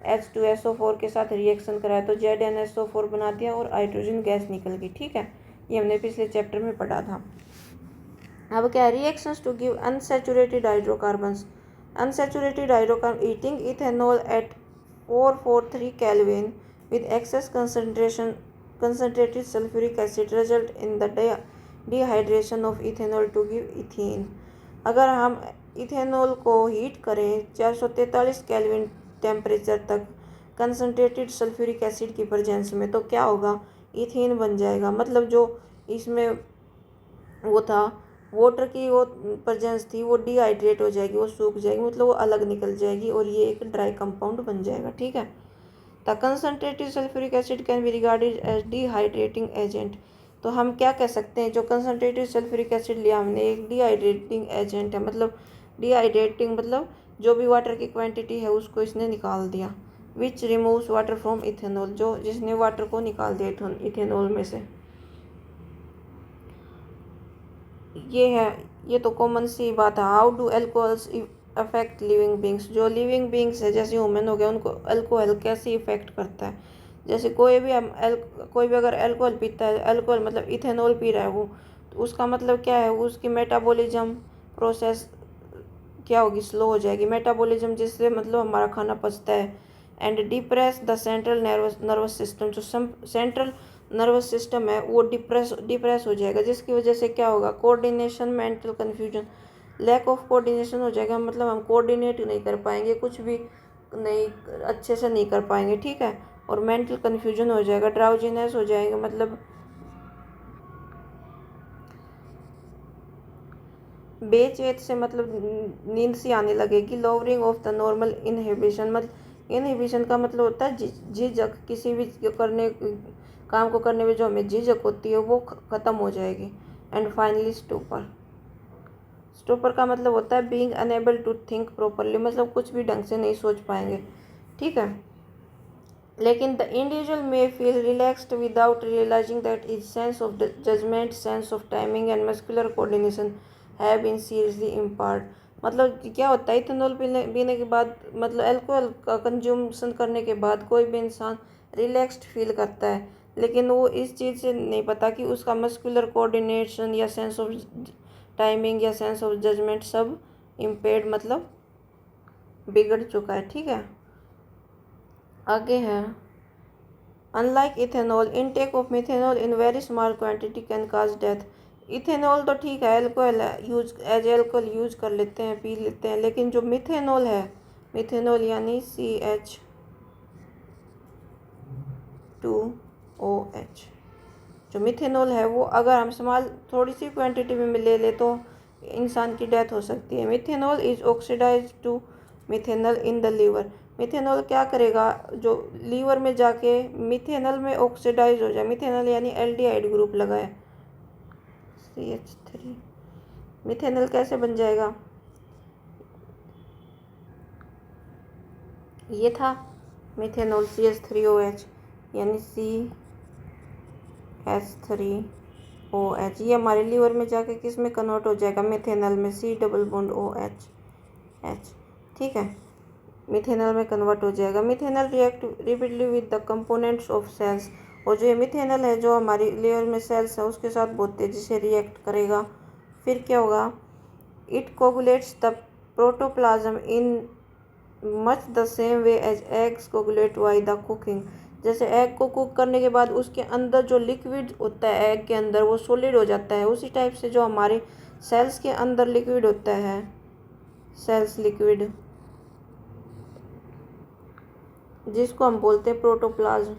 H2SO4 के साथ रिएक्शन कराया तो ZnSO4 बना दिया और हाइड्रोजन गैस निकल गई। ठीक है, ये हमने पिछले चैप्टर में पढ़ा था। अब क्या है, reactions to give unsaturated hydrocarbons. Unsaturated hydrocarbon heating ethanol at 443 kelvin with excess concentrated sulfuric acid result in the dehydration of ethanol to give ethene. अगर हम इथेनॉल को हीट करें 443 केल्विन टेम्परेचर तक कंसनट्रेटेड सल्फ्यूरिक एसिड की प्रेजेंस में, तो क्या होगा, इथेन बन जाएगा। मतलब जो इसमें वो था, वाटर की वो प्रेजेंस थी, वो डिहाइड्रेट हो जाएगी, वो सूख जाएगी, मतलब वो अलग निकल जाएगी और ये एक ड्राई कंपाउंड बन जाएगा। ठीक है। The concentrated sulphuric acid can be regarded as dehydrating agent. तो हम क्या कह सकते हैं, जो कंसनट्रेटेड सल्फ्यूरिक एसिड लिया हमने, एक डिहाइड्रेटिंग एजेंट है, मतलब डिहाइड्रेटिंग मतलब जो भी वाटर की क्वांटिटी है उसको इसने निकाल दिया। विच रिमूव्स वाटर फ्रॉम इथेनॉल, जो जिसने वाटर को निकाल दिया इथेनॉल में से। ये है, ये तो कॉमन सी बात है। How do alcohols affect living beings, जो लिविंग बींग्स है जैसे ह्यूमन हो गया, उनको अल्कोहल कैसे इफेक्ट करता है। जैसे कोई भी अगर अल्कोहल पीता है, अल्कोहल मतलब इथेनॉल पी रहा है वो, तो उसका मतलब क्या है, उसकी मेटाबॉलिज्म प्रोसेस क्या होगी, स्लो हो जाएगी मेटाबॉलिज्म, जिससे मतलब हमारा खाना पचता है। And depress the central nervous system, जो सेंट्रल नर्वस सिस्टम है वो डिप्रेस हो जाएगा, जिसकी वजह से क्या होगा, coordination, mental confusion, lack of coordination हो जाएगा, मतलब हम कोऑर्डिनेट नहीं कर पाएंगे, कुछ भी नहीं अच्छे से नहीं कर पाएंगे। ठीक है। और मेंटल कन्फ्यूजन हो जाएगा, ड्राउजीनेस हो जाएगा, मतलब बेचैन से मतलब नींद सी आने लगेगी। Lowering of the normal inhibition, मतलब इनहिबिशन का मतलब होता है झिझक, किसी भी काम को करने में जो हमें झिझक होती है वो ख़त्म हो जाएगी। एंड फाइनली स्टूपर, स्टूपर का मतलब होता है being unable to think properly, मतलब कुछ भी ढंग से नहीं सोच पाएंगे। ठीक है। लेकिन the individual may feel relaxed without realising that is sense of judgement, sense of timing and muscular coordination have been seriously impaired. मतलब क्या होता है, इथेनॉल पीने के बाद, मतलब अल्कोहल का कंज्यूमशन करने के बाद कोई भी इंसान रिलैक्स्ड फील करता है, लेकिन वो इस चीज़ से नहीं पता कि उसका मस्कुलर कोऑर्डिनेशन या सेंस ऑफ टाइमिंग या सेंस ऑफ जजमेंट सब इम्पेयर्ड, मतलब बिगड़ चुका है। ठीक है। आगे है, unlike ethanol intake of methanol in very small quantity can cause death. Ethanol तो ठीक है, alcohol use as alcohol use कर लेते हैं, पी लेते हैं, लेकिन जो मिथेनॉल है, मिथेनॉल यानी CH2OH, जो मिथेनॉल है वो अगर हम स्मॉल थोड़ी सी क्वांटिटी में ले ले तो इंसान की डेथ हो सकती है। Methanol is oxidised to methanol in the liver. Methanol क्या करेगा, जो लीवर में जाके मिथेनॉल में ऑक्सीडाइज हो जाए, मिथेनॉल यानी एल्डिहाइड ग्रुप लगा है CH3। मिथेनॉल कैसे बन जाएगा, ये था मिथेनॉल CH3OH यानी CH3OH, ये हमारे लीवर में जाके किस में कन्वर्ट हो जाएगा, मिथेनॉल में, C डबल बॉन्ड OH। ठीक है, मिथेनॉल में कन्वर्ट हो जाएगा। Methanol react repeatedly with the components of cells, और जो ये मिथेनॉल है जो हमारी लीवर में सेल्स है उसके साथ बहुत तेज़ी से रिएक्ट करेगा। फिर क्या होगा, it coagulates the protoplasm in much the same way as eggs coagulate by the cooking. जैसे एग को कुक करने के बाद उसके अंदर जो लिक्विड होता है एग के अंदर वो सॉलिड हो जाता है, उसी टाइप से जो हमारे सेल्स के अंदर लिक्विड होता है, सेल्स लिक्विड, जिसको हम बोलते हैं प्रोटोप्लाज्म,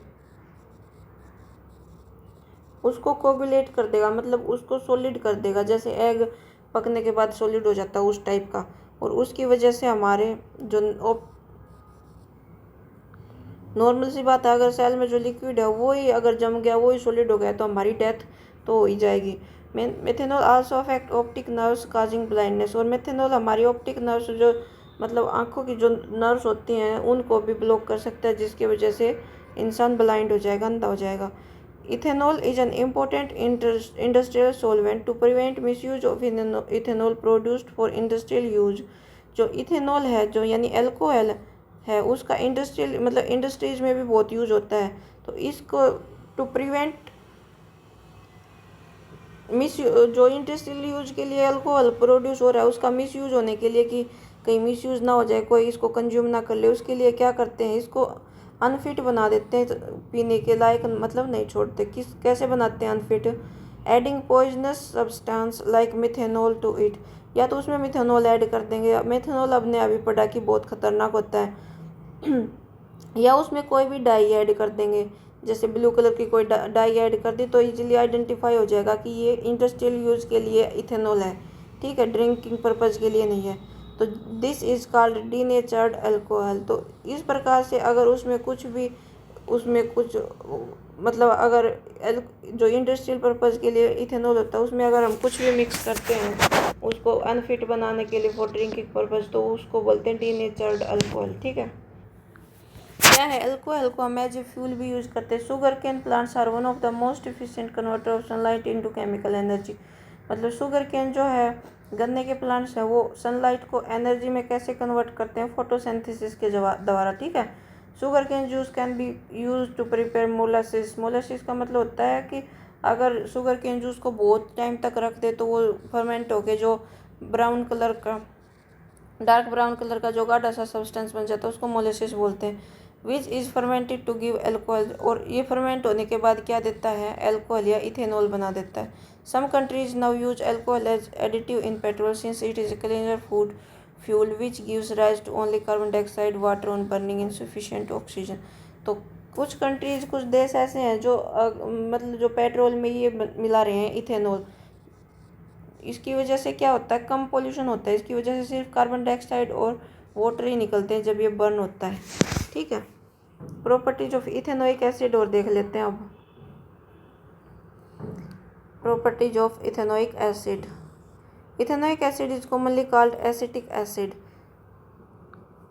उसको कोगुलेट कर देगा, मतलब उसको सॉलिड कर देगा, जैसे एग पकने के बाद सॉलिड हो जाता है उस टाइप का। और उसकी वजह से हमारे जो नॉर्मल सी बात है, अगर सेल में जो लिक्विड है वो ही अगर जम गया, वो ही सॉलिड हो गया, तो हमारी डेथ तो हो ही जाएगी। Methanol also affect optic nerves causing blindness, और मेथेनॉल हमारी ऑप्टिक नर्व्स जो मतलब आँखों की जो नर्व्स होती हैं उनको भी ब्लॉक कर सकता है, जिसकी वजह से इंसान ब्लाइंड हो जाएगा, अंधा हो जाएगा। Ethanol is an important industrial solvent to prevent misuse of ethanol produced for industrial use. जो इथेनॉल है, जो यानी अल्कोहल है, उसका इंडस्ट्रियल मतलब इंडस्ट्रीज में भी बहुत यूज होता है, तो इसको टू प्रिवेंट जो इंडस्ट्रियल यूज के लिए अल्कोहल प्रोड्यूस हो रहा है उसका मिस यूज होने के लिए, कि कहीं मिस यूज ना हो जाए, कोई इसको कंज्यूम ना कर ले, उसके लिए क्या करते हैं, इसको अनफिट बना देते हैं, पीने के लायक मतलब नहीं छोड़ते। कैसे बनाते हैं unfit, adding poisonous substance like methanol to it, या तो उसमें मिथेनॉल ऐड कर देंगे, मिथेनॉल आपने अभी पढ़ा कि बहुत खतरनाक होता है या उसमें कोई भी डाई ऐड कर देंगे, जैसे ब्लू कलर की कोई डाई ऐड कर दी तो इजीली आइडेंटिफाई हो जाएगा कि ये इंडस्ट्रियल यूज़ के लिए इथेनॉल है, ठीक है, ड्रिंकिंग पर्पज़ के लिए नहीं है। तो this is called denatured alcohol. तो इस प्रकार से अगर उसमें कुछ मतलब अगर जो इंडस्ट्रियल पर्पज़ के लिए इथेनॉल होता है उसमें अगर हम कुछ भी मिक्स करते हैं उसको अनफिट बनाने के लिए फॉर ड्रिंकिंग पर्पज़, तो उसको बोलते हैं डीनेचर्ड अल्कोहल, ठीक है। क्या है अल्कोहल को हम एज ए फ्यूल भी यूज करते हैं। Sugar cane plants are one of the most efficient converter of sunlight into chemical energy. मतलब शुगर केन जो है, गन्ने के प्लांट्स हैं, वो सनलाइट को एनर्जी में कैसे कन्वर्ट करते हैं, फोटोसिंथेसिस के द्वारा, ठीक है। Sugar cane juice can be use to prepare molasses. Molasses का मतलब होता है कि अगर शुगर केन जूस को बहुत टाइम तक रख दे तो वो फर्मेंट होके जो ब्राउन कलर का, डार्क ब्राउन कलर का जो गाढ़ा सा सब्सटेंस बन जाता है उसको मोलासिस बोलते हैं। Which is fermented to give alcohol. और ये फर्मेंट होने के बाद क्या देता है, एल्कोहल या इथेनॉल बना देता है। Some countries now use alcohol as additive in petrol since it is a cleaner food fuel which gives rise to only carbon dioxide water on burning insufficient oxygen. तो कुछ कंट्रीज, कुछ देश ऐसे हैं जो मतलब जो पेट्रोल में ये मिला रहे हैं इथेनॉल। इसकी वजह से क्या होता है, कम पोल्यूशन होता है। इसकी वजह से सिर्फ कार्बन डाइऑक्साइड और वाटर ही निकलते हैं जब ये बर्न होता है, ठीक है। प्रॉपर्टीज ऑफ इथेनोइक एसिड और देख लेते हैं अब। Properties of ethanoic acid. Ethanoic acid is commonly called acetic acid.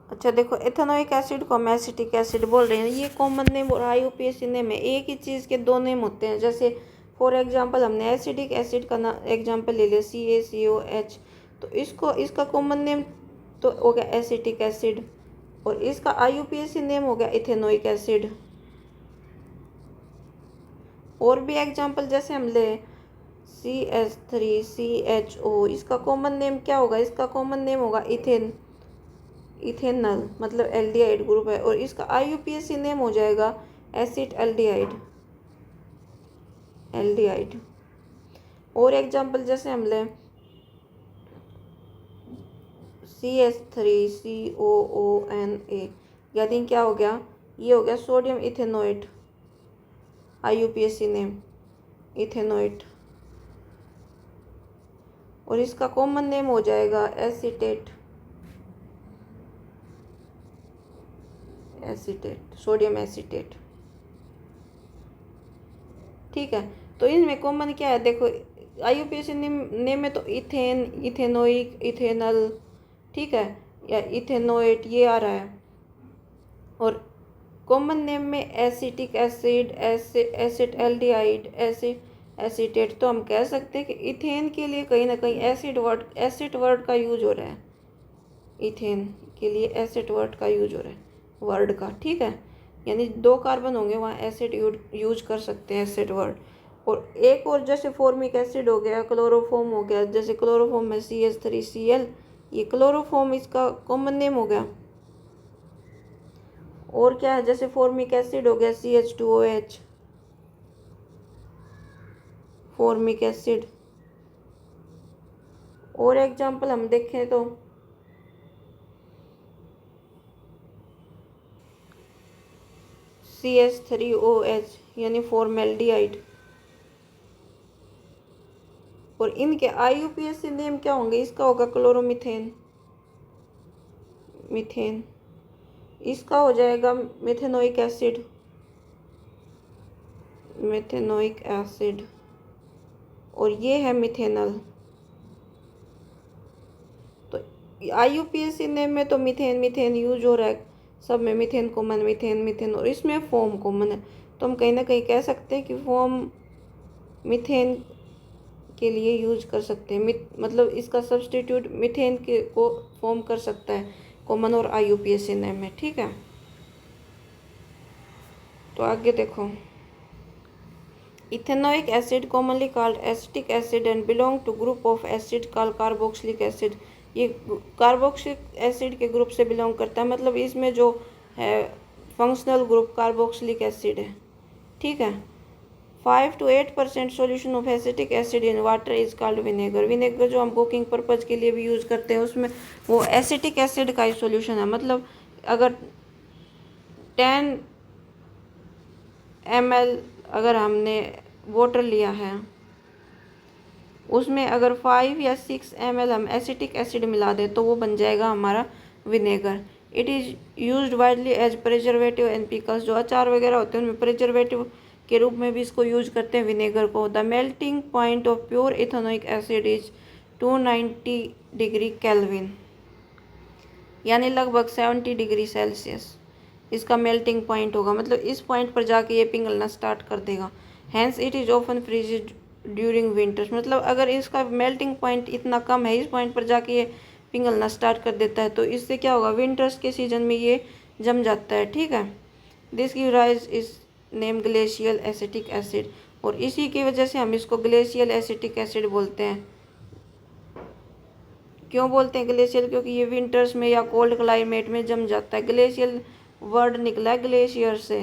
अच्छा देखो, इथेनोइक एसिड को हम एसिटिक एसिड बोल रहे हैं, ये कॉमन नेम और IUPAC नेम है। एक ही चीज़ के दो नेम होते हैं। जैसे फॉर एग्जांपल हमने एसिडिक एसिड का एग्जांपल ले लिया CaCOH, तो इसका कॉमन नेम तो हो गया एसिटिक एसिड और इसका IUPAC नेम हो गया इथेनोइक एसिड। और भी एग्जांपल जैसे हम ले CH3CHO, इसका कॉमन नेम क्या होगा, इसका कॉमन नेम होगा इथेनल, मतलब एल्डिहाइड ग्रुप है, और इसका IUPAC नेम हो जाएगा एसिड एल्डिहाइड। और एग्जांपल जैसे हम लें CH3COONA, यानी क्या हो गया, ये हो गया sodium ethanoate, IUPAC name ethanoate, और इसका कॉमन नेम हो जाएगा एसीटेट, सोडियम एसीटेट, ठीक है। तो इनमें कॉमन क्या है, देखो IUPAC नेम में तो इथेन, इथेनोइक, इथेनल, ठीक है, या इथेनोएट ये आ रहा है। और कॉमन नेम में acetic acid, acid aldehyde, acetate. तो हम कह सकते हैं कि इथेन के लिए कहीं ना कहीं एसिड वर्ड का यूज हो रहा है। इथेन के लिए एसिड वर्ड का यूज हो रहा है, वर्ड का, ठीक है। यानी 2 कार्बन होंगे वहाँ एसिड यूज कर सकते हैं, एसिड वर्ड। और एक और जैसे फॉर्मिक एसिड हो गया, क्लोरोफॉर्म हो गया, जैसे क्लोरोफॉर्म में CH3Cl, ये क्लोरोफॉर्म इसका कॉमन नेम हो गया। और क्या है, जैसे फॉर्मिक एसिड हो गया CH2OH, फॉर्मिक एसिड। और एग्जांपल हम देखें तो CH3OH यानी फॉर्मेल्डिहाइड। और इनके IUPAC नेम क्या होंगे, इसका होगा क्लोरोमीथेन, मीथेन, इसका हो जाएगा मेथेनोइक एसिड, मेथेनोइक एसिड, और ये है मिथेनल। तो IUPAC नेम में तो मीथेन यूज हो रहा है, सब में मीथेन कॉमन, मीथेन, और इसमें फॉर्म कॉमन है। तो हम कहीं ना कहीं कह सकते हैं कि फॉर्म मीथेन के लिए यूज कर सकते हैं, मतलब इसका सब्सटीट्यूट मीथेन के को फॉर्म कर सकता है कॉमन और IUPAC नेम में, ठीक है। तो आगे देखो, ethanoic acid commonly called acetic acid and belong to group of acid called carboxylic acid. ये कार्बोक्सिलिक एसिड के ग्रुप से बिलोंग करता है, मतलब इसमें जो है फंक्शनल ग्रुप कार्बोक्सिलिक एसिड है, ठीक है। 5 to 8% solution of acetic acid in water is called vinegar. Vinegar जो हम कुकिंग पर्पज के लिए भी यूज़ करते हैं उसमें वो एसिटिक एसिड का ही सोल्यूशन है। मतलब अगर 10 ml अगर हमने वाटर लिया है, उसमें अगर 5 या 6 ml हम एसिटिक एसिड मिला दें तो वो बन जाएगा हमारा vinegar. It is used widely as preservative and pickles. जो अचार वगैरह होते हैं उनमें प्रिजर्वेटिव के रूप में भी इसको यूज करते हैं विनेगर को। The melting point of pure ethanoic acid is 290 degree kelvin, यानी लगभग 70 डिग्री सेल्सियस इसका मेल्टिंग पॉइंट होगा। मतलब इस पॉइंट पर जाके ये पिघलना स्टार्ट कर देगा। Hence it is often freeze during winters. मतलब अगर इसका मेल्टिंग पॉइंट इतना कम है, इस पॉइंट पर जाके ये पिघलना स्टार्ट कर देता है, तो इससे क्या होगा, विंटर्स के सीजन में ये जम जाता है। ठीक है, this give rise is name glacial acetic acid, और इसी की वजह से हम इसको ग्लेशियल एसिटिक एसिड बोलते हैं। क्यों बोलते हैं ग्लेशियल? क्योंकि ये विंटर्स में या कोल्ड क्लाइमेट में जम जाता है। ग्लेशियल वर्ड निकला है ग्लेशियर से,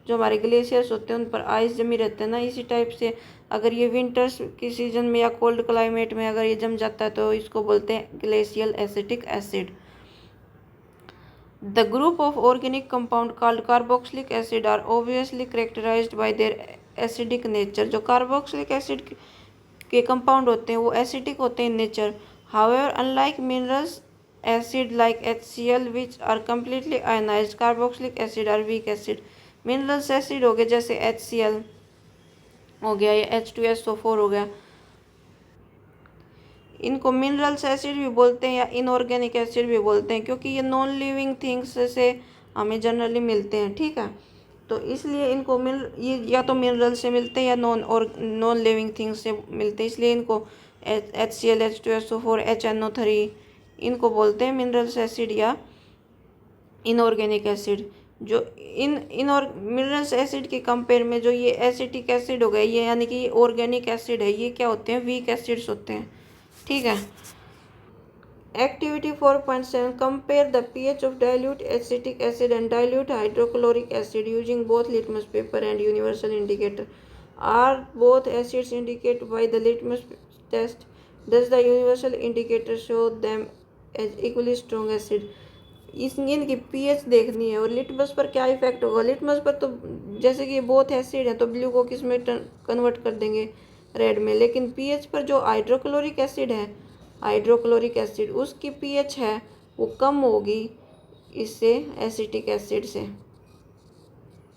जो हमारे ग्लेशियर्स होते हैं उन पर आइस जमी रहते हैं ना, इसी टाइप से अगर ये विंटर्स की सीजन में या कोल्ड क्लाइमेट में अगर ये जम जाता है तो इसको बोलते हैं glacial acetic acid. The group of organic compound called carboxylic acid are obviously characterised by their acidic nature. जो कार्बोक्सिलिक एसिड के कंपाउंड होते हैं वो एसिडिक होते हैं in nature. However unlike minerals acid like HCl which are completely ionised, carboxylic acid are weak acid. Minerals acid हो गए जैसे HCl हो गया या H2SO4 हो गया, इनको मिनरल्स एसिड भी बोलते हैं या इनऑर्गेनिक एसिड भी बोलते हैं, क्योंकि ये नॉन लिविंग थिंग्स से हमें जनरली मिलते हैं। ठीक है, तो इसलिए इनको ये या तो मिनरल से मिलते हैं या नॉन लिविंग थिंग्स से मिलते हैं, इसलिए इनको HCl H2SO4 HNO3 इनको बोलते हैं मिनरल्स एसिड या इनऑर्गेनिक एसिड। जो मिनरल्स एसिड के कंपेयर में जो ये एसिटिक एसिड हो गया, ये यानी कि ये ऑर्गेनिक एसिड है, ये क्या होते हैं, वीक एसिड्स होते हैं। ठीक है, activity 4.7 compare the pH of dilute acetic acid and dilute hydrochloric acid using both litmus paper and universal indicator. Are both acids indicate by the litmus test, does the universal indicator show them as equally strong acid। इनकी पीएच देखनी है और लिटमस पर क्या इफेक्ट होगा। लिटमस पर तो जैसे कि बोथ एसिड है तो ब्लू को किस में कन्वर्ट कर देंगे, रेड में, लेकिन पीएच पर जो हाइड्रोक्लोरिक एसिड है, हाइड्रोक्लोरिक एसिड उसकी पीएच है वो कम होगी इससे एसिटिक एसिड से,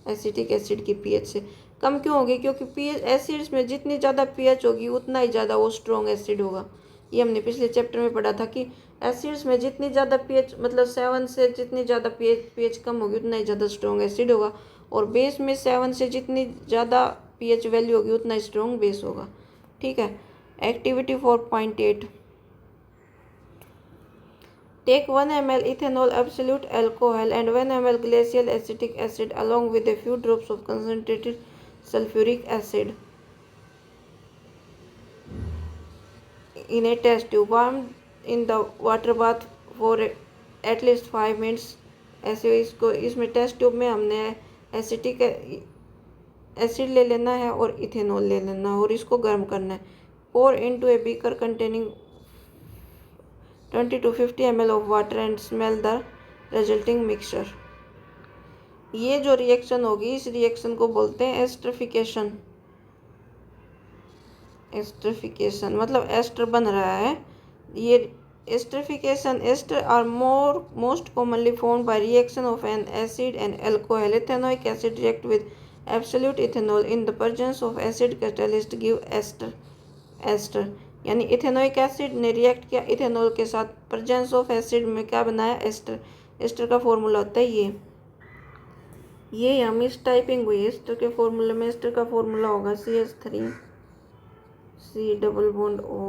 एसिटिक एसिड की पीएच से कम क्यों होगी? क्योंकि पीएच एसिड्स में जितनी ज़्यादा पीएच होगी उतना ही ज़्यादा वो स्ट्रॉन्ग एसिड होगा। ये हमने पिछले चैप्टर में पढ़ा था कि एसिड्स में जितनी ज़्यादा पीएच मतलब 7 से जितनी ज़्यादा पीएच कम होगी उतना ही ज़्यादा स्ट्रॉन्ग एसिड होगा, और बेस में 7 से जितनी ज़्यादा पीएच वैल्यू होगी उतना स्ट्रॉन्ग बेस होगा। ठीक है, activity 4.8 Take 1 ml ethanol absolute alcohol and 1 ml glacial acetic acid along with a few drops of concentrated sulfuric acid in a test tube. Warm in the water bath for at least 5 minutes। ऐसे इसको इसमें टेस्ट ट्यूब में हमने एसिटिक एसिड ले लेना है और इथेनॉल ले लेना है और इसको गर्म करना है। Pour into a beaker containing 20 to 50 ml of water and smell the resulting mixture। ये जो रिएक्शन होगी इस रिएक्शन को बोलते हैं एस्टरिफिकेशन। एस्टरिफिकेशन मतलब एस्टर बन रहा है। ये esterification ester are most commonly formed by reaction of an acid and alcohol. Ethanoic acid react with absolute ethanol in the presence of acid catalyst give ester. Ester यानी इथेनोइक एसिड ने रिएक्ट किया इथेनॉल के साथ, प्रेजेंस ऑफ एसिड में क्या बनाया, एस्टर। एस्टर का फॉर्मूला होता है ये यहाँ मिस टाइपिंग हुई है एस्टर के फॉर्मूले में। एस्टर का फॉर्मूला होगा CH3 C double bond O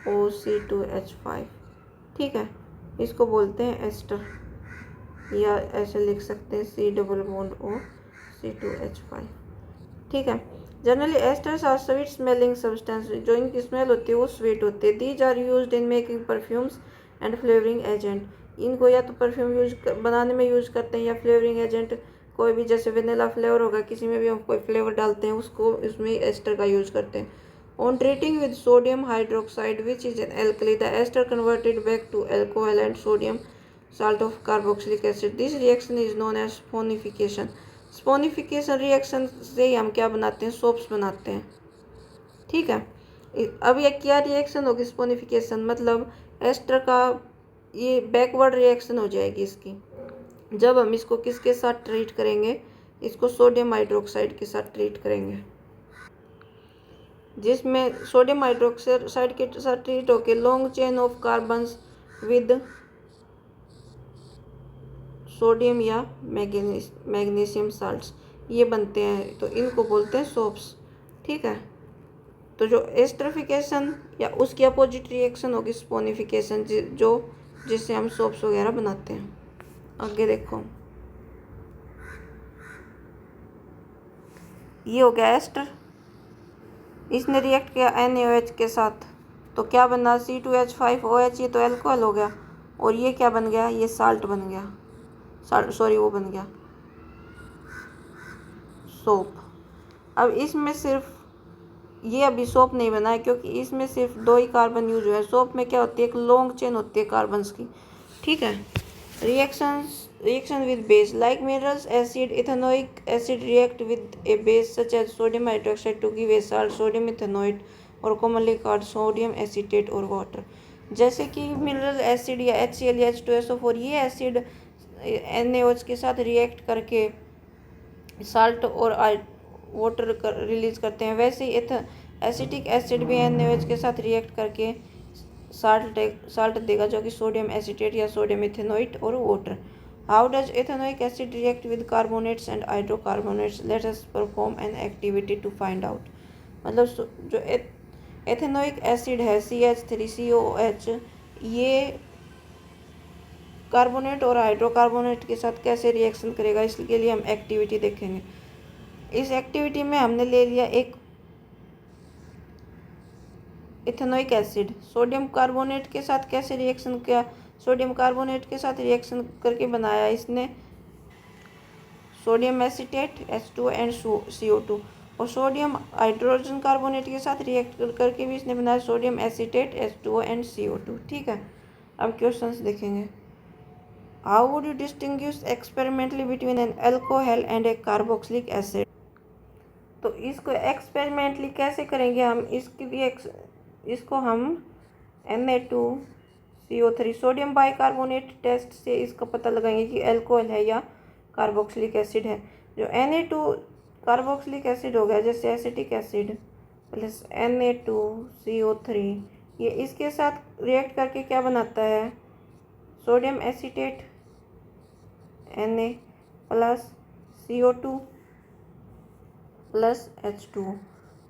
OC2H5। ठीक है, इसको बोलते हैं एस्टर, या ऐसे लिख सकते हैं C double bond O C2H5। ठीक है, generally esters are sweet smelling substance. जो इनकी स्मेल होती है वो स्वीट होती है। These are used in making perfumes and flavouring agent. इनको या तो परफ्यूम बनाने में यूज करते हैं या फ्लेवरिंग एजेंट, कोई भी जैसे वेनिला फ्लेवर होगा, किसी में भी हम कोई फ्लेवर डालते हैं उसको इसमें एस्टर का यूज करते हैं। On treating with sodium hydroxide which is an alkali, the ester converted back to alcohol and sodium salt of carboxylic acid। This reaction is known as saponification। Saponification reaction से ही हम क्या बनाते हैं, सोप्स बनाते हैं। ठीक है, अब ये क्या रिएक्शन होगी, स्पोनिफिकेशन मतलब एस्टर का ये बैकवर्ड रिएक्शन हो जाएगी इसकी। जब हम इसको किसके साथ ट्रीट करेंगे, इसको सोडियम हाइड्रोक्साइड के साथ ट्रीट करेंगे, जिसमें सोडियम हाइड्रोक्साइड के साथ ट्रीट होके long chain of carbons with sodium या मैग्नीशियम साल्ट्स ये बनते हैं, तो इनको बोलते हैं सोप्स। ठीक है, तो जो एस्टरिफिकेशन या उसकी अपोजिट रिएक्शन होगी स्पोनिफिकेशन, जो जिससे हम सोप्स वगैरह बनाते हैं। आगे देखो, ये हो गया एस्टर, इसने रिएक्ट किया NaOH के साथ, तो क्या बना, C2H5OH, ये तो एल्कोहल हो गया। और ये क्या बन गया, ये साल्ट बन गया, सॉरी वो बन गया सोप। अब इसमें सिर्फ ये अभी सोप नहीं बना है, क्योंकि इसमें सिर्फ 2 ही कार्बन यूज हुआ है। सोप में क्या होती है, एक लॉन्ग चेन होती है कार्बन्स की। ठीक है, reaction with base like minerals acid, ethanoic acid react with a base such as sodium hydroxide to give a salt sodium ethanoate और कॉमनली कॉल्ड सोडियम एसीटेट और वाटर। जैसे कि मिनरल एसिड या HCl या H2SO4, ये एसिड NaOH के साथ रिएक्ट करके साल्ट और वाटर रिलीज करते हैं, वैसे ही एसिटिक एसिड भी NaOH के साथ रिएक्ट करके साल्ट देगा, जो कि सोडियम एसीटेट या सोडियम इथेनोइट और water. How does ethanoic acid react with carbonates and hydrocarbonates, let us perform an activity to find out. मतलब जो एथेनोइक एसिड है CH3COOH, ये कार्बोनेट और हाइड्रोकार्बोनेट के साथ कैसे रिएक्शन करेगा, इसके लिए हम एक्टिविटी देखेंगे। इस एक्टिविटी में हमने ले लिया एक इथेनोइक एसिड, सोडियम कार्बोनेट के साथ कैसे रिएक्शन किया, सोडियम कार्बोनेट के साथ रिएक्शन करके बनाया इसने sodium acetate H2 and CO2, और सोडियम हाइड्रोजन कार्बोनेट के साथ रिएक्ट करके भी इसने बनाया sodium acetate H2O and CO2। ठीक है, अब क्वेश्चंस देखेंगे। How would you distinguish experimentally between an alcohol and A carboxylic acid. तो इसको एक्सपेरिमेंटली कैसे करेंगे हम, इसको हम Na2CO3 सोडियम बाइकार्बोनेट टेस्ट से इसका पता लगाएंगे कि अल्कोहल है या कार्बोक्सिलिक एसिड है। जो Na2 कार्बोक्सिलिक एसिड हो गया, जैसे एसिटिक एसिड प्लस Na2CO3, ये इसके साथ रिएक्ट करके क्या बनाता है, sodium acetate Na plus CO2 plus H2।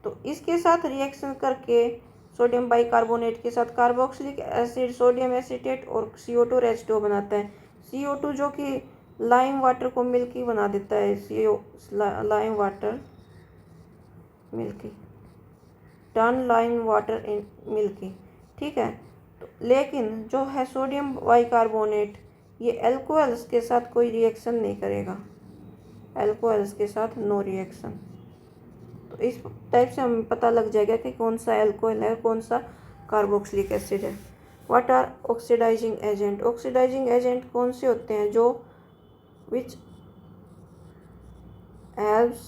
तो इसके साथ रिएक्शन करके सोडियम बाइकार्बोनेट के साथ कार्बोक्सिलिक एसिड, सोडियम एसीटेट और CO2 और H2 बनाता है। CO2 जो कि लाइम वाटर को मिल्की बना देता है, lime water milky, turn lime water in milky. ठीक है, तो लेकिन जो है सोडियम बाइकार्बोनेट, ये अल्कोहल्स के साथ कोई रिएक्शन नहीं करेगा, अल्कोहल्स के साथ नो रिएक्शन। तो इस टाइप से हमें पता लग जाएगा कि कौन सा अल्कोहल है, कौन सा कार्बोक्सिलिक एसिड है। What are oxidising agent, oxidising agent कौन से होते हैं, जो विच हेल्प्स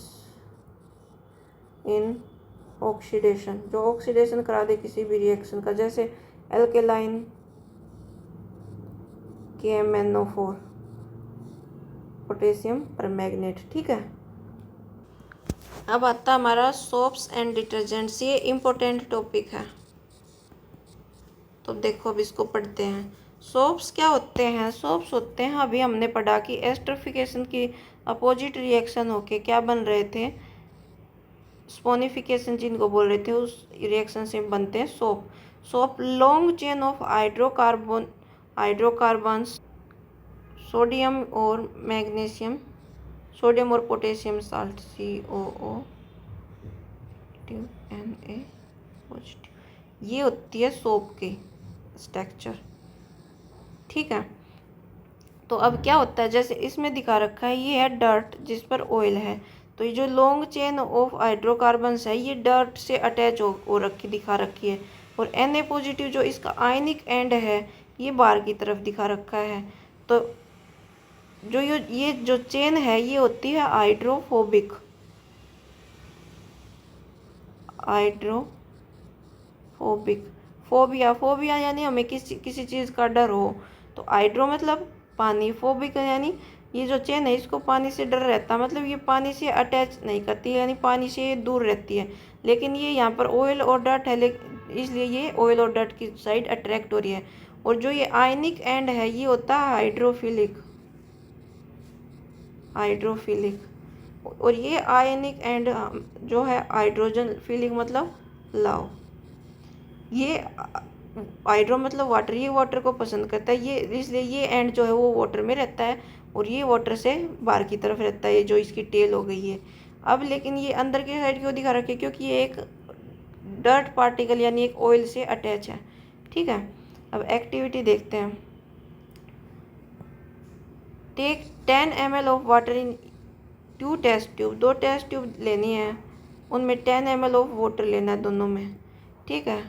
इन ऑक्सीडेशन, जो ऑक्सीडेशन करा दे किसी भी रिएक्शन का, जैसे एल्केलाइन KMnO4 पोटेशियम परमैंगनेट। ठीक है, अब आता हमारा सोप्स एंड डिटर्जेंट्स, ये इम्पोर्टेंट टॉपिक है, तो देखो अब इसको पढ़ते हैं। सोप्स क्या होते हैं, सोप्स होते हैं, अभी हमने पढ़ा कि एस्टरिफिकेशन की अपोजिट रिएक्शन होके क्या बन रहे थे, स्पोनिफिकेशन जिनको बोल रहे थे, उस रिएक्शन से बनते हैं soap. Soap long chain of hydrocarbons, sodium और मैग्नीशियम, सोडियम और potassium salt COO Na positive, ये होती है सोप की स्ट्रक्चर। ठीक है, तो अब क्या होता है, जैसे इसमें दिखा रखा है, ये है डर्ट जिस पर ऑयल है, तो ये जो लॉन्ग चेन ऑफ हाइड्रोकार्बन्स है, ये डर्ट से अटैच हो रखी दिखा रखी है, और Na पॉजिटिव जो इसका आयनिक एंड है, ये बाहर की तरफ दिखा रखा है। तो जो ये जो चेन है ये होती है हाइड्रोफोबिक। हाइड्रोफोबिक, फोबिया, फोबिया यानी हमें किसी किसी चीज़ का डर हो, तो हाइड्रो मतलब पानी, फोबिक यानी ये जो चेन है इसको पानी से डर रहता है, मतलब ये पानी से अटैच नहीं करती यानी पानी से दूर रहती है। लेकिन ये यहाँ पर ऑयल और डर्ट है, इसलिए ये ऑयल और डर्ट की साइड अट्रैक्ट हो रही है। और जो ये आयनिक एंड है ये होता है हाइड्रोफिलिक। और ये आयनिक एंड जो है हाइड्रोजन फिलिक मतलब लव। ये हाइड्रो मतलब वाटर, ये वाटर को पसंद करता है, ये इसलिए ये एंड जो है वो वाटर में रहता है और ये वाटर से बाहर की तरफ रहता है, ये जो इसकी टेल हो गई है। अब लेकिन ये अंदर की साइड क्यों दिखा रखे, क्योंकि ये एक डर्ट पार्टिकल यानी एक ऑयल से अटैच है। ठीक है, अब एक्टिविटी देखते हैं। Take 10 ml of water in 2 test tube, 2 test tube लेनी है, उनमें 10 ml ऑफ वाटर लेना है दोनों में। ठीक है,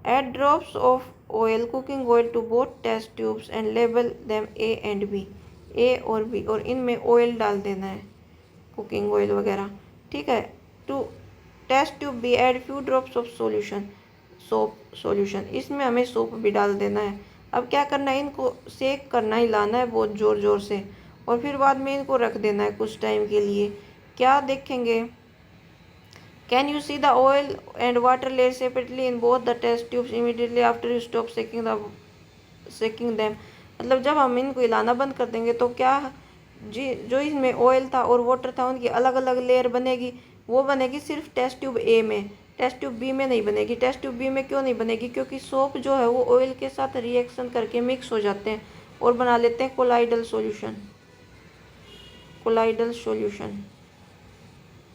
add drops of oil, cooking oil to both test tubes and label them A and B, A और बी, और इनमें ऑयल डाल देना है, कुकिंग ऑयल वगैरह। ठीक है, to test tube B add few drops of solution, soap solution, इसमें हमें सोप भी डाल देना है। अब क्या करना है, इनको सेक करना, हिलाना है बहुत ज़ोर ज़ोर से, और फिर बाद में इनको रख देना है कुछ टाइम के लिए। क्या देखेंगे, can you see the oil and water layer separately in both the test tubes immediately after you stop shaking them, मतलब जब हम इनको हिलाना बंद कर देंगे तो क्या जी जो इसमें ऑयल था और वाटर था उनकी अलग अलग लेयर बनेगी, वो बनेगी सिर्फ टेस्ट ट्यूब ए में, टेस्ट ट्यूब बी में नहीं बनेगी। टेस्ट ट्यूब बी में क्यों नहीं बनेगी, क्योंकि सोप जो है वो ऑयल के साथ रिएक्शन करके मिक्स हो जाते हैं और बना लेते हैं colloidal solution. Colloidal solution,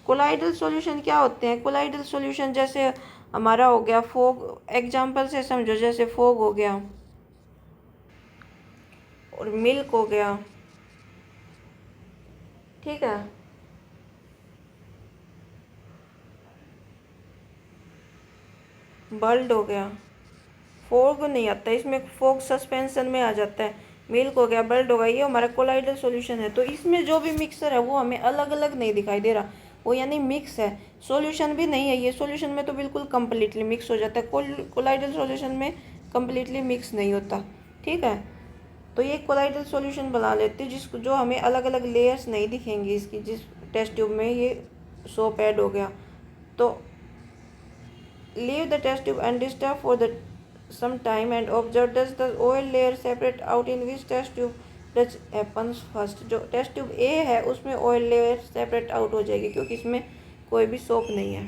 colloidal solution क्या होते हैं, कोलाइडल सॉल्यूशन जैसे हमारा हो गया फोग, एग्जांपल से समझो, जैसे फोग हो गया और मिल्क हो गया। ठीक है, बल्ड हो गया, फोग नहीं आता इसमें, फोग सस्पेंशन में आ जाता है। मिल्क हो गया, बल्ड हो गया, ये हमारा कोलाइडल सॉल्यूशन है। तो इसमें जो भी मिक्सर है वो हमें अलग अलग नहीं दिखाई दे रहा, वो यानी मिक्स है, सॉल्यूशन भी नहीं है ये। सॉल्यूशन में तो बिल्कुल कम्प्लीटली मिक्स हो जाता है, कोलाइडल सॉल्यूशन में कम्प्लीटली मिक्स नहीं होता। ठीक है, तो ये कोलाइडल सॉल्यूशन बना लेते हैं जिसको, जो हमें अलग अलग लेयर्स नहीं दिखेंगी इसकी, जिस टेस्ट ट्यूब में ये सोप ऐड हो गया। तो leave the test tube undisturbed for the some time and observe does the oil layer separate out in which test tube does happens first। जो टेस्ट ट्यूब ए है उसमें ऑयल लेयर सेपरेट आउट हो जाएगी क्योंकि इसमें कोई भी सोप नहीं है।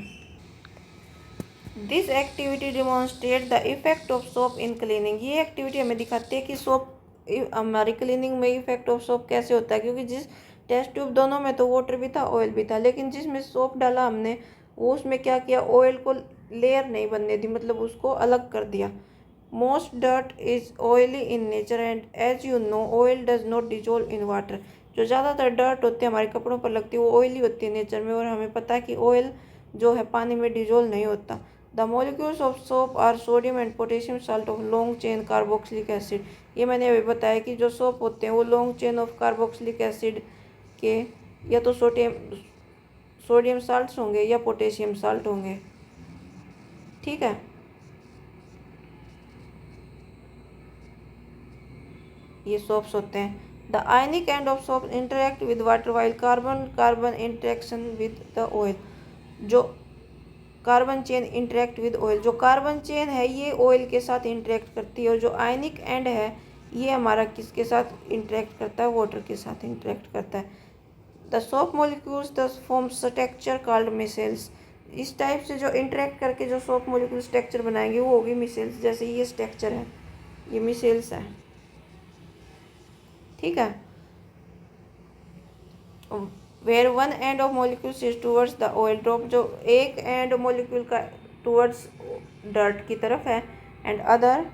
This activity demonstrate the effect of soap in cleaning, ये एक्टिविटी हमें दिखाती है कि सोप हमारी क्लीनिंग में इफेक्ट ऑफ सोप कैसे होता है, क्योंकि जिस टेस्ट ट्यूब दोनों में तो वाटर भी था ऑयल भी था, लेकिन जिसमें सोप डाला हमने वो उसमें क्या किया, ऑयल को लेयर नहीं बनने दी, मतलब उसको अलग कर दिया। Most dirt is oily in nature and as you know oil does not dissolve in water, जो ज़्यादातर डर्ट होती है हमारे कपड़ों पर लगती है वो ऑयली होती है नेचर में, और हमें पता है कि ऑयल जो है पानी में डिजोल्व नहीं होता। The molecules of soap are sodium and potassium salt of long chain carboxylic acid, ये मैंने अभी बताया कि जो सोप होते हैं वो long chain of carboxylic acid के या तो सोडियम साल्ट्स होंगे या पोटेशियम साल्ट होंगे। ठीक है, ये सोप्स होते हैं। The ionic end of soap interact with water while carbon carbon interaction with the oil, जो carbon chain interact with oil, जो कार्बन चेन है ये ऑयल के साथ इंटरेक्ट करती है, और जो आयनिक एंड है ये हमारा किसके साथ इंटरेक्ट करता है, वाटर के साथ इंटरेक्ट करता है। The soap molecules the form structure called micelles, इस टाइप से जो इंटरेक्ट करके जो सोप मोलिक्यूल स्ट्रक्चर बनाएंगे वो होगी मिसेल्स, जैसे ये स्ट्रक्चर है ये मिसेल्स है। ठीक है, where one end of molecules is towards the oil drop, जो एक एंड मोलिक्यूल का टूवर्ड्स डर्ट की तरफ है, and other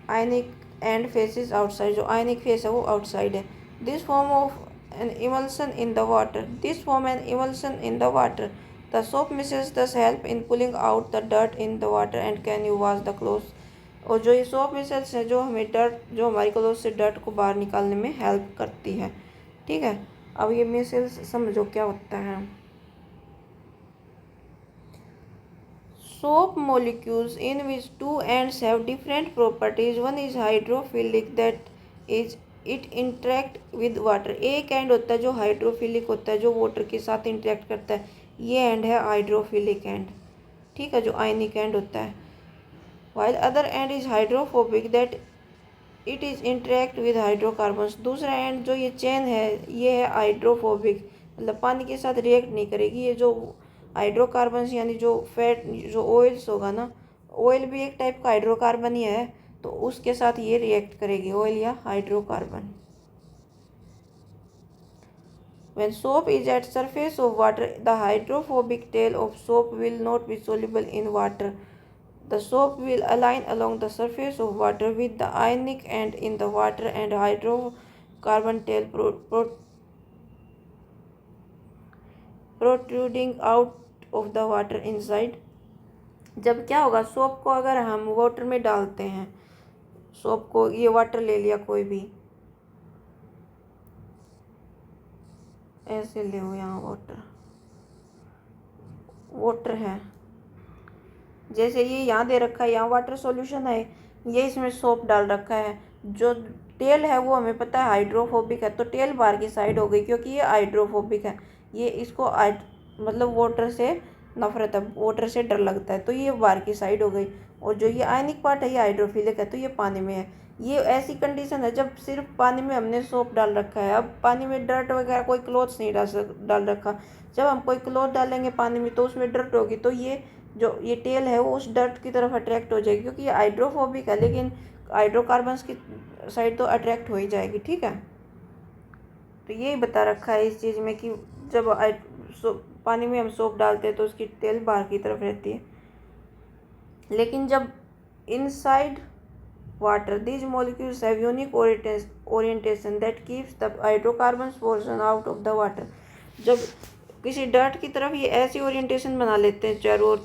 ionic end faces outside, जो आयनिक फेस है वो आउटसाइड है। This form of an emulsion in the water, this form an emulsion in the water, the soap micells thus help in pulling out the dirt in the water and can you wash the clothes, और जो ये सोप मिसल्स है जो हमें डर्ट, जो हमारी क्लोथ से डर्ट को बाहर निकालने में हेल्प करती है। ठीक है, अब ये मिसल्स समझो क्या होता है। Soap molecules in which two ends have different properties. One is hydrophilic, that is it interact with water. एक एंड होता है जो हाइड्रोफिलिक होता है, जो वाटर के साथ इंटरेक्ट करता है, ये एंड है हाइड्रोफिलिक एंड। ठीक है, जो आयनिक एंड होता है। while other end is hydrophobic, that it is interact with hydrocarbons. दूसरा एंड जो ये चेन है ये है हाइड्रोफोबिक, मतलब पानी के साथ रिएक्ट नहीं करेगी। ये जो हाइड्रोकार्बन्स यानी जो फैट, जो ऑयल्स होगा ना, ऑयल भी एक टाइप का हाइड्रोकार्बन ही है, तो उसके साथ ये रिएक्ट करेगी, ऑयल या hydrocarbon. When soap is at surface of water, the hydrophobic tail of soap will not be soluble in water. The soap will align along the surface of water with the ionic end in the water and hydrocarbon tail protruding out of the water inside. जब क्या होगा, सोप को अगर हम वाटर में डालते हैं, सोप को, ये वाटर ले लिया कोई भी, ऐसे ले, यहाँ वाटर है, जैसे ये यहाँ दे रखा है, यहाँ वाटर सॉल्यूशन है, ये इसमें सोप डाल रखा है। जो टेल है वो हमें पता है हाइड्रोफोबिक है, तो टेल बाहर की साइड हो गई क्योंकि ये हाइड्रोफोबिक है, ये इसको मतलब वाटर से नफरत है, वाटर से डर लगता है, तो ये बाहर की साइड हो गई। और जो ये आयनिक पार्ट है ये हाइड्रोफिलिक है, तो ये पानी में है। ये ऐसी कंडीशन है जब सिर्फ पानी में हमने सोप डाल रखा है। अब पानी में डर्ट वगैरह कोई क्लोथ्स नहीं डाल रखा, जब हम कोई क्लोथ डालेंगे पानी में तो उसमें डर्ट होगी, तो ये जो ये टेल है वो उस डर्ट की तरफ अट्रैक्ट हो जाएगी, क्योंकि ये हाइड्रोफोबिक है, लेकिन हाइड्रोकार्बन्स की साइड तो अट्रैक्ट हो ही जाएगी। ठीक है, तो यही बता रखा है इस चीज़ में कि जब पानी में हम सोप डालते हैं तो उसकी टेल बाहर की तरफ रहती है, लेकिन जब inside water these molecules have unique orientation that keeps the hydrocarbons portion out of the water. जब किसी डर्ट की तरफ ये ऐसी ओरिएंटेशन बना लेते हैं चारों ओर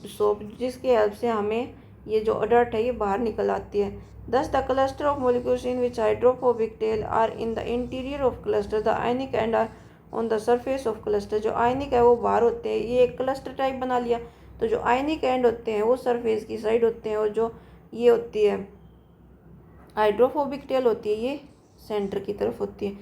सोप, जिसकी हेल्प से हमें ये जो डर्ट है ये बाहर निकल आती है। Thus the cluster of molecules in which hydrophobic tail are in the interior of cluster, the ionic end are on the surface of cluster. जो आयनिक है वो बाहर होते हैं, ये एक क्लस्टर टाइप बना लिया, तो जो आयनिक एंड होते हैं वो सरफेस की साइड होते हैं, और जो ये होती है हाइड्रोफोबिक टेल होती है ये सेंटर की तरफ होती है।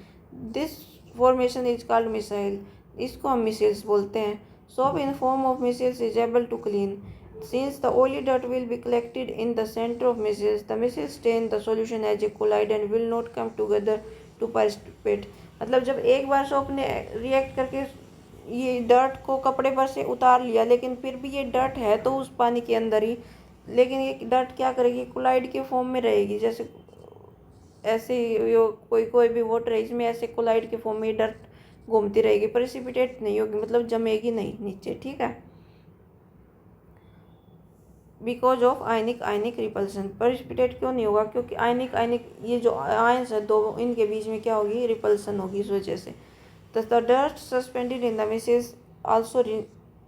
This formation is called micelle, इसको हम मिसाइल्स बोलते हैं। Soap in form of micelles is able to clean since the oily dirt will be collected in the center of missiles. The missiles stay in the solution as they collide and will not come together to precipitate. मतलब जब एक बार सोप ने रिएक्ट करके ये डर्ट को कपड़े पर से उतार लिया, लेकिन फिर भी ये डर्ट है तो उस पानी के अंदर ही, लेकिन ये डर्ट क्या करेगी, कोलाइड के फॉर्म में रहेगी। जैसे ऐसे कोई भी वाटर है इसमें ऐसे कोलाइड के फॉर्म में डर्ट घूमती रहेगी, प्रेसिपिटेट नहीं होगी, मतलब जमेगी नहीं नीचे। ठीक है, because of ionic repulsion. Precipitate क्यों नहीं होगा, क्योंकि आयनिक ये जो आयंस है दो, इनके बीच में क्या होगी, रिपल्सन होगी, इस वजह से। The dust suspended in the micelles also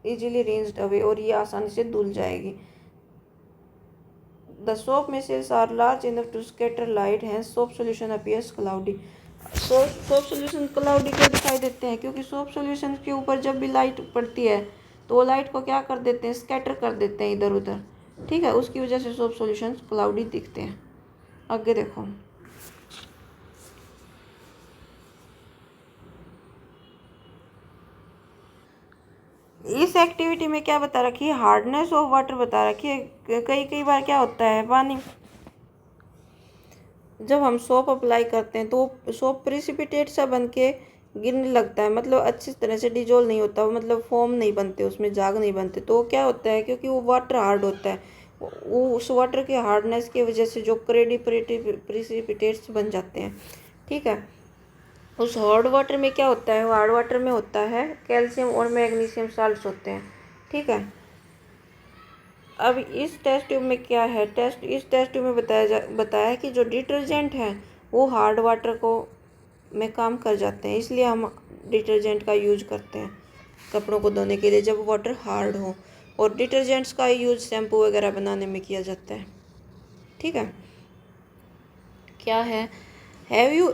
easily rinsed away, और ये आसानी से धुल जाएगी। The soap micelles are large enough to scatter light, hence soap solution appears cloudy. Soap solution cloudy क्यों दिखाई देते हैं, क्योंकि सोप सोल्यूशन के ऊपर जब भी लाइट पड़ती है तो वो लाइट को क्या कर देते हैं, स्कैटर कर देते हैं इधर उधर। ठीक है, उसकी वजह से सोप सॉल्यूशन क्लाउडी दिखते हैं। आगे देखो, इस एक्टिविटी में क्या बता रखी है, हार्डनेस ऑफ वाटर बता रखी है। कई बार क्या होता है, पानी जब हम सोप अप्लाई करते हैं तो सोप प्रेसिपिटेट सा बन के गिरने लगता है, मतलब अच्छी तरह से डिजोल्व नहीं होता, मतलब फॉर्म नहीं बनते, उसमें जाग नहीं बनते। तो क्या होता है, क्योंकि वो वाटर हार्ड होता है, वो उस वाटर के हार्डनेस की वजह से जो प्रेसिपिटेट्स बन जाते हैं। ठीक है, उस हार्ड वाटर में क्या होता है, हार्ड वाटर में होता है कैल्शियम और मैग्नीशियम साल्ट्स होते हैं। ठीक है, अब इस टेस्ट ट्यूब में क्या है, इस टेस्ट ट्यूब में बताया कि जो डिटर्जेंट है वो हार्ड वाटर को में काम कर जाते हैं, इसलिए हम डिटर्जेंट का यूज करते हैं कपड़ों को धोने के लिए जब वाटर हार्ड हो, और डिटर्जेंट्स का यूज शैम्पू वगैरह बनाने में किया जाता है। ठीक है, क्या है, have you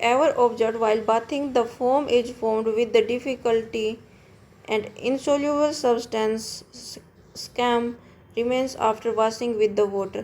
ever observe while bathing the foam is formed with the difficulty and insoluble substance scum remains after washing with the water।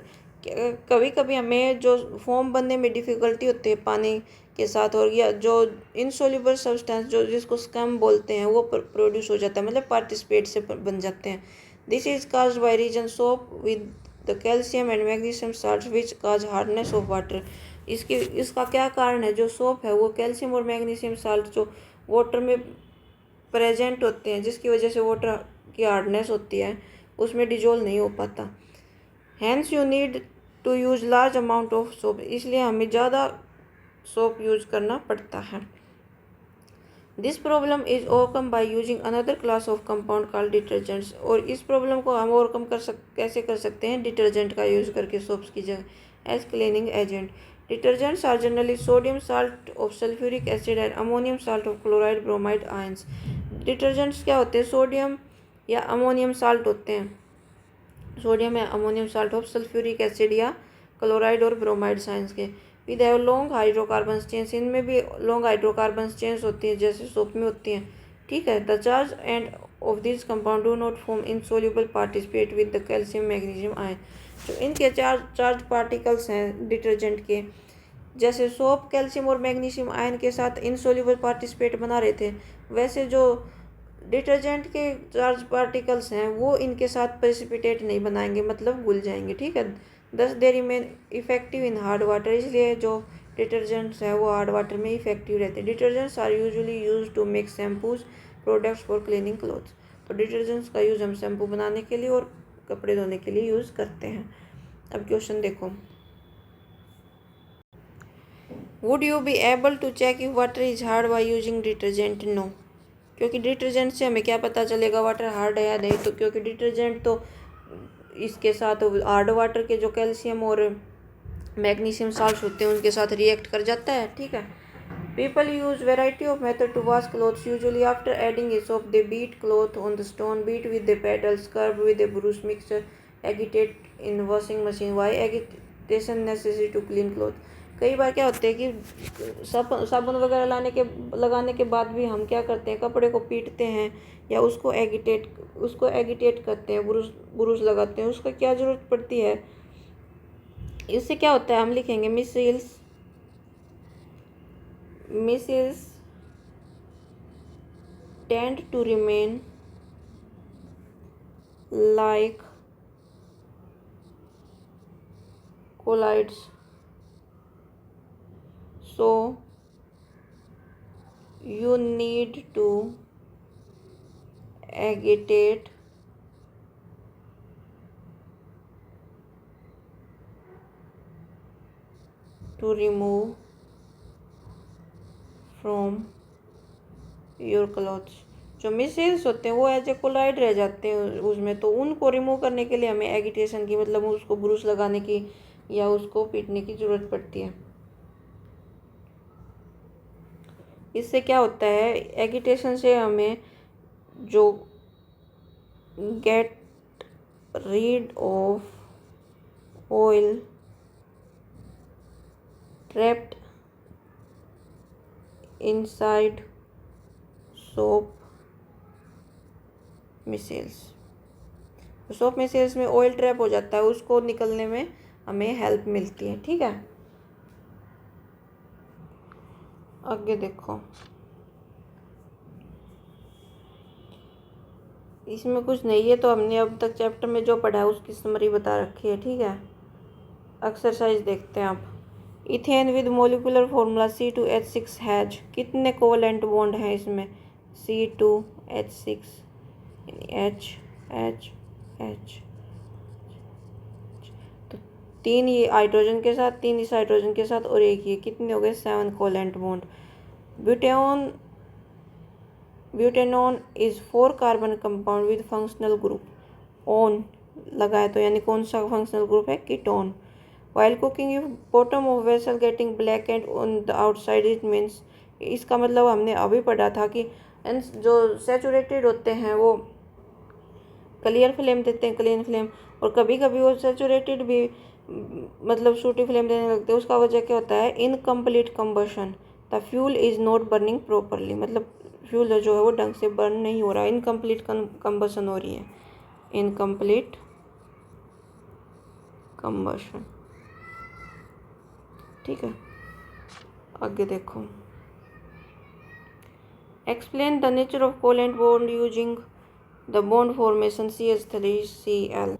कभी कभी हमें जो फोम बनने में डिफ़िकल्टी होती है पानी के साथ, और या जो इनसोल्यूबल सब्सटेंस जो जिसको स्कम बोलते हैं वो प्रोड्यूस हो जाता है, मतलब पार्टिसिपेट से बन जाते हैं। This is caused by reason soap with the calcium and magnesium salt which cause hardness of water. इसका क्या कारण है, जो सोप है वो कैल्शियम और मैग्नीशियम साल्ट जो वाटर में प्रेजेंट होते हैं, जिसकी वजह से वाटर की हार्डनेस होती है, उसमें डिजोल्व नहीं हो पाता। Hence you need to use large amount of soap, इसलिए हमें ज़्यादा सोप यूज करना पड़ता है। This problem is overcome by using another class of compound called detergents. और इस प्रॉब्लम को हम ओवरकम कैसे कर सकते हैं, डिटर्जेंट का यूज़ करके सोप्स की जगह as cleaning agent. Detergents are generally sodium salt of sulphuric acid and ammonium salt of chloride bromide ions. Detergents क्या होते हैं, सोडियम या अमोनियम साल्ट होते हैं, सोडियम या ammonium salt of sulphuric acid या क्लोराइड और ब्रोमाइड आयंस के। With have long hydrocarbon chains, इनमें भी लॉन्ग हाइड्रोकार्बन चेन्स होती हैं जैसे सोप में होती हैं, ठीक है। The charge end of this compound do not form insoluble participate with the calcium magnesium ion. जो इनके चार्ज पार्टिकल्स हैं डिटर्जेंट के, जैसे सोप कैल्शियम और मैग्नीशियम आयन के साथ इनसोल्यूबल पार्टिसिपेट बना रहे थे, वैसे जो डिटर्जेंट के चार्ज पार्टिकल्स हैं वो इनके साथ प्रेसिपिटेट नहीं बनाएंगे, मतलब घुल जाएंगे, ठीक है। दस they remain effective in hard water, इसलिए जो डिटर्जेंट्स हैं वो हार्ड वाटर में इफेक्टिव रहते हैं। Detergents are usually use to make shampoos products for cleaning clothes. तो डिटर्जेंट्स का यूज़ हम शैम्पू बनाने के लिए और कपड़े धोने के लिए यूज़ करते हैं। अब क्वेश्चन देखो, would you be able to check if water is hard by using detergent? No, क्योंकि डिटर्जेंट से हमें क्या पता चलेगा वाटर हार्ड है या नहीं, तो क्योंकि डिटर्जेंट तो इसके साथ हार्ड वाटर के जो कैल्शियम और मैग्नीशियम साल्ट होते हैं उनके साथ रिएक्ट कर जाता है, ठीक है। People use variety of method to wash clothes, usually after adding a soap they beat cloth on the stone, beat with the paddles, scrub with a brush mixture, agitate in washing machine. Why agitation necessary to clean cloth? कई बार क्या होता है कि साबुन वगैरह लगाने के बाद भी हम क्या करते हैं, कपड़े को पीटते हैं या उसको एगिटेट करते हैं, बुरुश लगाते हैं, उसका क्या ज़रूरत पड़ती है? इससे क्या होता है, हम लिखेंगे micelles tend to remain like colloids, so you need to agitate to remove from your clothes। जो मिसेल्स होते हैं वो एज ए कोलाइड रह जाते हैं उसमें, तो उनको रिमूव करने के लिए हमें एगिटेशन की, मतलब उसको ब्रूस लगाने की या उसको पीटने की ज़रूरत पड़ती है। इससे क्या होता है, एगिटेशन से हमें जो get rid of oil trapped inside soap micelles. Soap micelles में ऑयल ट्रैप हो जाता है, उसको निकलने में हमें हेल्प मिलती है, ठीक है। आगे देखो, इसमें कुछ नहीं है, तो हमने अब तक चैप्टर में जो पढ़ा है उसकी समरी बता रखी है, ठीक है। एक्सरसाइज देखते हैं आप। Ethane with molecular formula C2H6 has, कितने कोवेलेंट बॉन्ड हैं इसमें? C2H6 H। तो 3 ये हाइड्रोजन के साथ, 3 इस हाइड्रोजन के साथ और एक ये, कितने हो गए? 7 covalent bond. Butanone is 4 carbon compound with functional group on लगा है, तो यानी कौन सा फंक्शनल ग्रुप है? Ketone. While cooking if bottom of vessel getting black and on the outside, it means, इसका मतलब हमने अभी पढ़ा था कि जो सैचुरेटेड होते हैं वो क्लियर फ्लेम देते हैं, क्लीन फ्लेम, और कभी कभी वो सैचुरेटेड भी मतलब सूटी फ्लेम देने लगते हैं, उसका वजह क्या होता है? Incomplete combustion, the fuel is not burning properly, मतलब फ्यूल जो है वो ढंग से बर्न नहीं हो रहा, इनकम्प्लीट कंबशन हो रही है, इनकम्प्लीट कंबशन। ठीक है, आगे देखो। Explain the nature of covalent bond using the bond formation CH3Cl।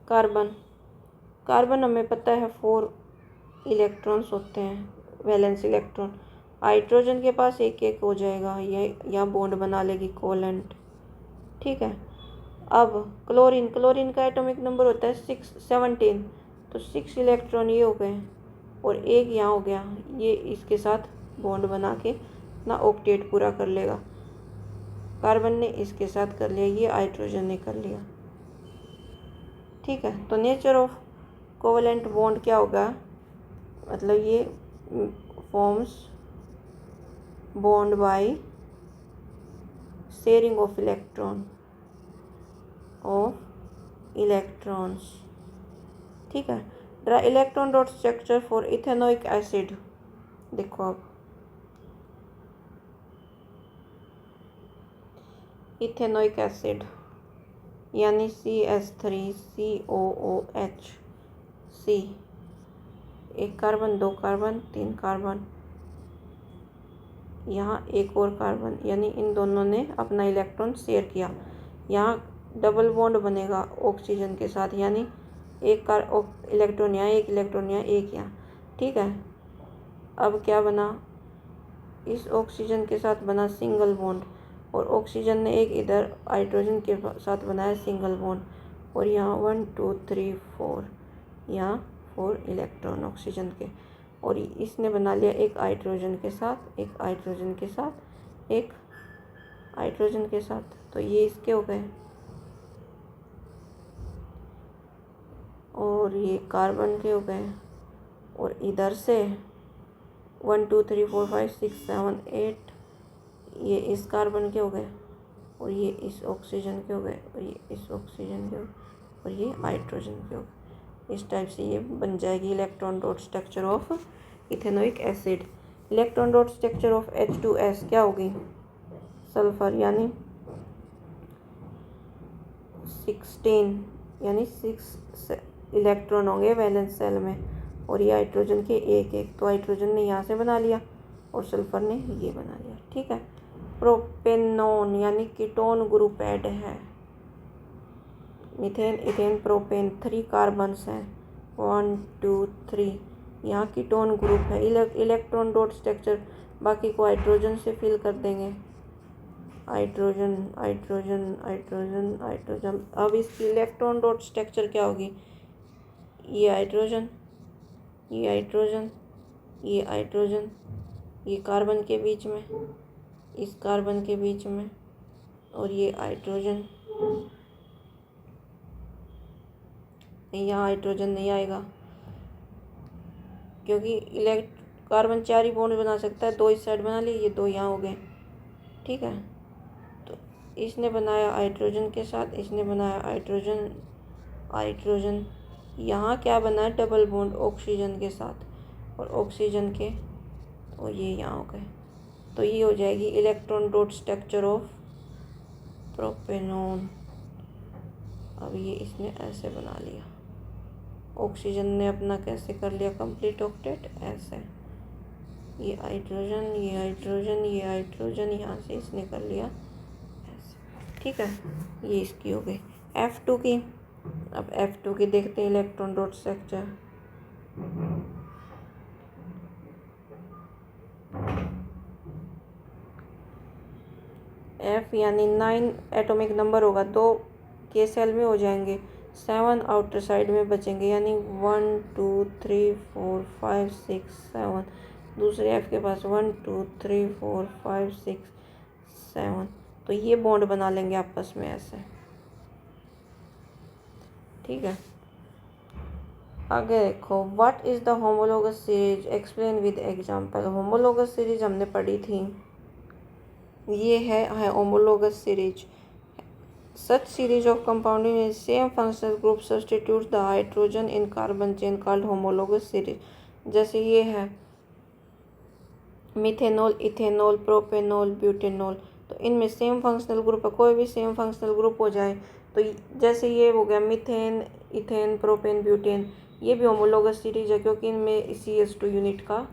Carbon, carbon हमें पता है 4 इलेक्ट्रॉन्स होते हैं, वैलेंस इलेक्ट्रॉन। हाइड्रोजन के पास एक एक हो जाएगा, ये यहाँ बॉन्ड बना लेगी कोवेलेंट। ठीक है, अब क्लोरीन, क्लोरीन का एटॉमिक नंबर होता है 17, तो 6 इलेक्ट्रॉन ये हो गए और एक यहाँ हो गया, ये इसके साथ बॉन्ड बना के ना ऑक्टेट पूरा कर लेगा। कार्बन ने इसके साथ कर लिया, ये हाइड्रोजन ने कर लिया। ठीक है, तो नेचर ऑफ कोवेलेंट बॉन्ड क्या होगा? मतलब ये forms bond by sharing of electrons. ठीक है, the electron dot structure for ethanoic acid. देखो अब इथेनोइक एसिड यानी CH3COOH, एक कार्बन, 2 कार्बन, 3 कार्बन, यहाँ एक और कार्बन, यानी इन दोनों ने अपना इलेक्ट्रॉन शेयर किया। यहाँ डबल बॉन्ड बनेगा ऑक्सीजन के साथ, यानी एक इलेक्ट्रॉन यहाँ, एक इलेक्ट्रॉन यहाँ, एक यहाँ। ठीक है, अब क्या बना? इस ऑक्सीजन के साथ बना सिंगल बॉन्ड, और ऑक्सीजन ने एक इधर हाइड्रोजन के साथ बनाया सिंगल बॉन्ड, और यहाँ 1 2 3 4, यहाँ 4 इलेक्ट्रॉन ऑक्सीजन के, और इसने बना लिया एक हाइड्रोजन के साथ, एक हाइड्रोजन के साथ, एक हाइड्रोजन के साथ, तो ये इसके हो गए। और ये कार्बन के हो गए, और इधर से 1 2 3 4 5 6 7 8 ये इस कार्बन के हो गए, और ये इस ऑक्सीजन के हो गए, और ये इस ऑक्सीजन के हो गए, और ये हाइड्रोजन के हो गए। इस टाइप से ये बन जाएगी electron dot structure of ethanoic acid. Electron dot structure of H2S क्या होगी? सल्फर, यानी 16, यानी 6 इलेक्ट्रॉन होंगे वैलेंस सेल में, और ये हाइड्रोजन के एक एक, तो हाइड्रोजन ने यहाँ से बना लिया और सल्फर ने ये बना लिया। ठीक है, प्रोपेनॉन यानी कीटोन ग्रुप ऐड है, मीथेन, इथेन, प्रोपेन, 3 कार्बन्स हैं, 1 2 3, यहाँ कीटोन ग्रुप है। इलेक्ट्रॉन डॉट स्ट्रक्चर बाकी को हाइड्रोजन से फिल कर देंगे, हाइड्रोजन हाइड्रोजन हाइड्रोजन हाइड्रोजन। अब इसकी इलेक्ट्रॉन डॉट स्ट्रक्चर क्या होगी? ये हाइड्रोजन, ये हाइड्रोजन, ये हाइड्रोजन, ये कार्बन के बीच में, इस कार्बन के बीच में, और ये हाइड्रोजन, यहाँ हाइड्रोजन नहीं आएगा क्योंकि कार्बन 4 ही बॉन्ड बना सकता है, 2 इस साइड बना लिए, ये 2 यहाँ हो गए। ठीक है, तो इसने बनाया हाइड्रोजन के साथ, इसने बनाया हाइड्रोजन हाइड्रोजन, यहाँ क्या बना है? डबल बॉन्ड ऑक्सीजन के साथ और ऑक्सीजन के, और ये यहाँ हो गए। तो ये हो जाएगी electron dot structure of propanone. अब ये इसने ऐसे बना लिया, ऑक्सीजन ने अपना कैसे कर लिया कंप्लीट ऑक्टेट? ऐसे, ये हाइड्रोजन, ये हाइड्रोजन, ये हाइड्रोजन, यहाँ से इसने कर लिया ऐसे। ठीक है, ये इसकी हो गई F2 की। अब F2 की देखते हैं इलेक्ट्रॉन डॉट स्ट्रक्चर। F यानी 9 एटॉमिक नंबर होगा, 2 के सेल में हो जाएंगे, 7 आउटर साइड में बचेंगे, यानी 1 2 3 4 5 6 7। दूसरे F के पास 1 2 3 4 5 6 7, तो ये बॉन्ड बना लेंगे आपस में ऐसे। ठीक है, आगे देखो, what is the homologous series, explain with example. Homologous series हमने पढ़ी थी, ये है homologous series. Such series of compounding in same functional group substitutes the hydrogen in carbon chain called homologous series. जैसे ये है मिथेनॉल, इथेनॉल, प्रोपेनॉल, ब्यूटेनॉल, तो इनमें सेम फंक्शनल ग्रुप है। कोई भी सेम फंक्शनल ग्रुप हो जाए तो जैसे ये हो गया मिथेन, इथेन, प्रोपेन, ब्यूटेन, ये भी होमोलोगस सीरीज है क्योंकि इनमें CH2 यूनिट का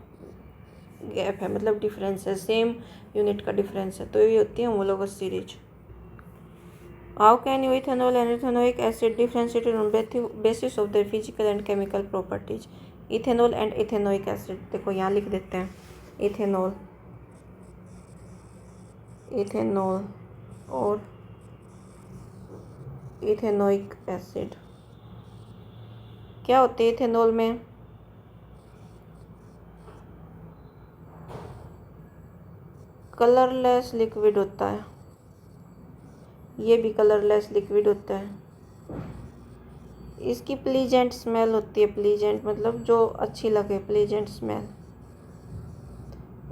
गैप है, मतलब डिफरेंस है, सेम यूनिट का डिफरेंस है, तो ये होती है homologous series. How can you ethanol and ethanoic acid differentiated on basis of their physical and chemical properties. Ethanol and ethanoic acid, देखो यहाँ लिख देते हैं इथेनॉल, इथेनॉल और इथेनोइक एसिड क्या होते हैं। इथेनॉल में कलरलेस लिक्विड होता है, ये भी कलरलेस लिक्विड होता है। इसकी प्लीजेंट स्मेल होती है, प्लीजेंट मतलब जो अच्छी लगे, प्लीजेंट स्मेल,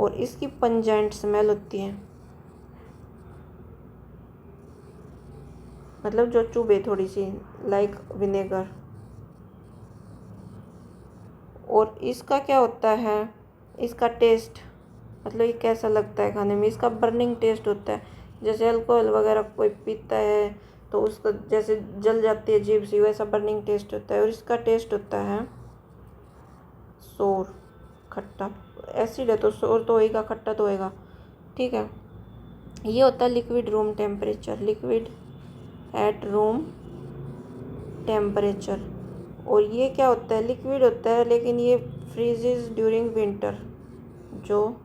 और इसकी पंजेंट स्मेल होती है, मतलब जो चुभे थोड़ी सी, लाइक विनेगर। और इसका क्या होता है, इसका टेस्ट, मतलब ये कैसा लगता है खाने में, इसका बर्निंग टेस्ट होता है। जैसे अल्कोहल वगैरह कोई पीता है तो उसको जैसे जल जाती है जीभ सी, वैसा बर्निंग टेस्ट होता है। और इसका टेस्ट होता है सोर, खट्टा। एसिड है तो सोर तो होएगा, खट्टा तो होएगा, ठीक है। ये होता है liquid room temperature, liquid at room temperature. और ये क्या होता है, लिक्विड होता है लेकिन ये फ्रीजेज ड्यूरिंग विंटर, जो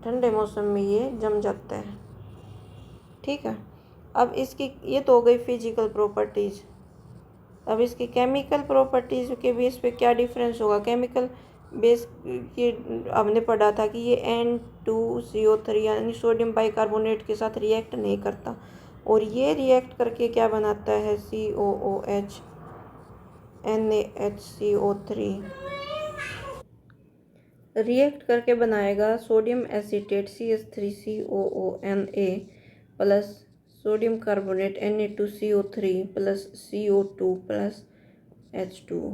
ठंडे मौसम में ये जम जाता है, ठीक है। अब इसकी ये तो हो गई फिजिकल प्रॉपर्टीज। अब इसकी केमिकल प्रॉपर्टीज के बेस पे क्या डिफरेंस होगा। केमिकल बेस की हमने पढ़ा था कि ये N2CO3 यानी सोडियम बाइकार्बोनेट के साथ रिएक्ट नहीं करता, और ये रिएक्ट करके क्या बनाता है, COOH, NaHCO3 रिएक्ट करके बनाएगा sodium acetate CH3COONA plus sodium carbonate Na2CO3 plus CO2 plus H2O,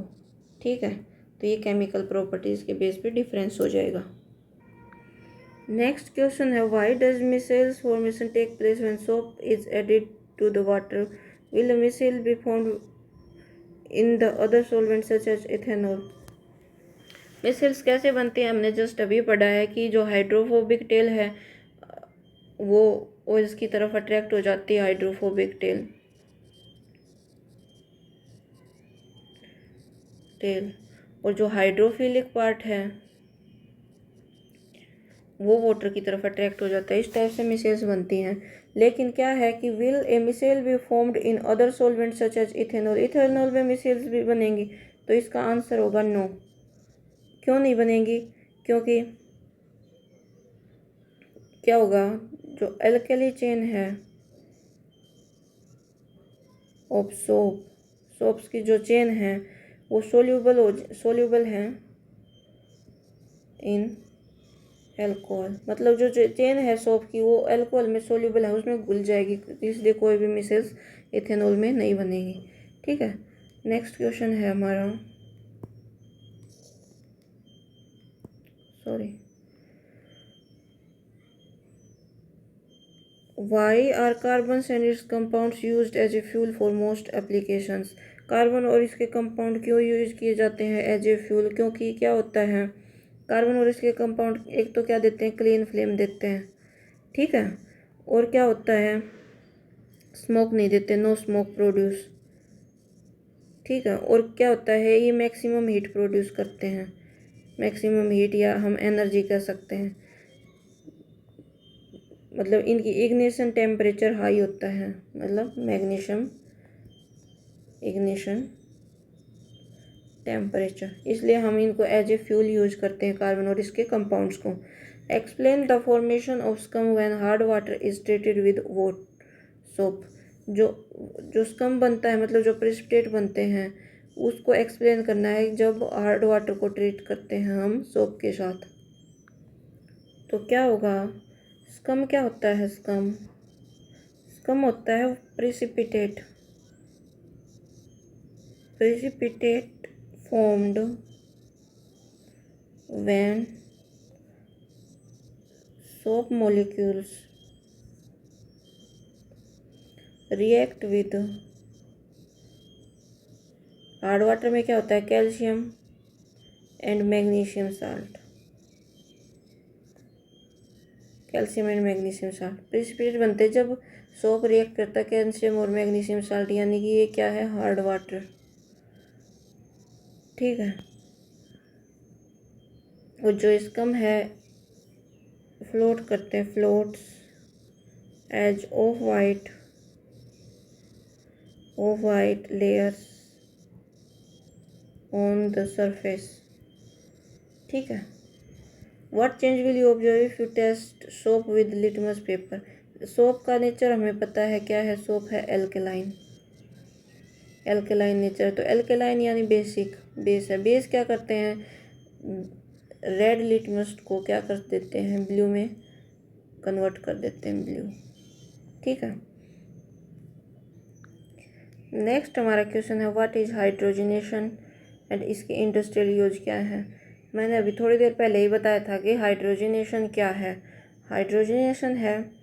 ठीक है। तो ये केमिकल प्रॉपर्टीज़ के बेस पे डिफरेंस हो जाएगा। नेक्स्ट क्वेश्चन है, why does micelles formation take place when soap is added to the water, will micelle be formed in the other solvent such as ethanol. Micelles कैसे बनते हैं, हमने जस्ट अभी पढ़ा है कि जो हाइड्रोफोबिक टेल है वो ऑयल्स की तरफ अट्रैक्ट हो जाती है, हाइड्रोफोबिक टेल और जो हाइड्रोफिलिक पार्ट है वो वाटर की तरफ अट्रैक्ट हो जाता है। इस टाइप से मिसेल्स बनती हैं। लेकिन क्या है कि will a micelle be formed in other solvent such as ethanol, ethanol में मिसेल्स भी बनेंगी, तो इसका आंसर होगा नो। क्यों नहीं बनेंगी, क्योंकि क्या होगा, जो एल्कली चेन है ऑफ सोप्स की जो चेन है वो सोल्यूबल है इन एल्कोहल, मतलब जो चेन है सोप की वो एल्कोहल में सोल्यूबल है, उसमें घुल जाएगी, इसलिए कोई भी मिसेल्स इथेनॉल में नहीं बनेगी, ठीक है। नेक्स्ट क्वेश्चन है हमारा, why are carbon and its compounds used as a fuel for most applications. Carbon और इसके कंपाउंड क्यों यूज किए जाते हैं एज ए फ्यूल, क्योंकि क्या होता है, कार्बन और इसके कंपाउंड एक तो क्या देते हैं, क्लीन फ्लेम देते हैं, ठीक है, और क्या होता है, स्मोक नहीं देते, नो स्मोक प्रोड्यूस, ठीक है। और क्या होता है, ये मैक्सिमम हीट प्रोड्यूस करते हैं, मैक्सिमम हीट या हम एनर्जी कह सकते हैं, मतलब इनकी इग्निशन टेम्परेचर हाई होता है, मतलब मैग्नीशियम इग्निशन टेम्परेचर, इसलिए हम इनको एज ए फ्यूल यूज करते हैं, कार्बन और इसके कंपाउंड्स को। Explain the formation of scum when hard water is treated with vote soap. जो स्कम बनता है, मतलब जो प्रेसिपिटेट बनते हैं, उसको एक्सप्लेन करना है जब हार्ड वाटर को ट्रीट करते हैं हम सोप के साथ। तो क्या होगा, स्कम क्या होता है, स्कम स्कम होता है precipitate, precipitate formed when soap molecules react with hard water में क्या होता है, calcium and magnesium salt, calcium and magnesium salt precipitate बनते हैं जब सोप रिएक्ट करता है कैल्शियम और मैग्नीशियम साल्ट, यानी कि ये क्या है, हार्ड वाटर। ठीक है, और जो स्कम है फ्लोट करते हैं, floats as of white layers on the surface. ठीक है, what change will you observe if you test soap with litmus paper. Soap का नेचर हमें पता है क्या है, सोप है एल्केलाइन, एल्केलाइन नेचर। तो एल्केलाइन यानी बेसिक, बेस है। बेस क्या करते हैं, रेड लिटमस को क्या कर देते हैं, ब्लू में कन्वर्ट कर देते हैं, ब्लू। ठीक है, नेक्स्ट हमारा क्वेश्चन है व्हाट इज हाइड्रोजनेशन एंड इसके इंडस्ट्रियल यूज क्या है। मैंने अभी थोड़ी देर पहले ही बताया था कि हाइड्रोजनेशन क्या है। हाइड्रोजनेशन है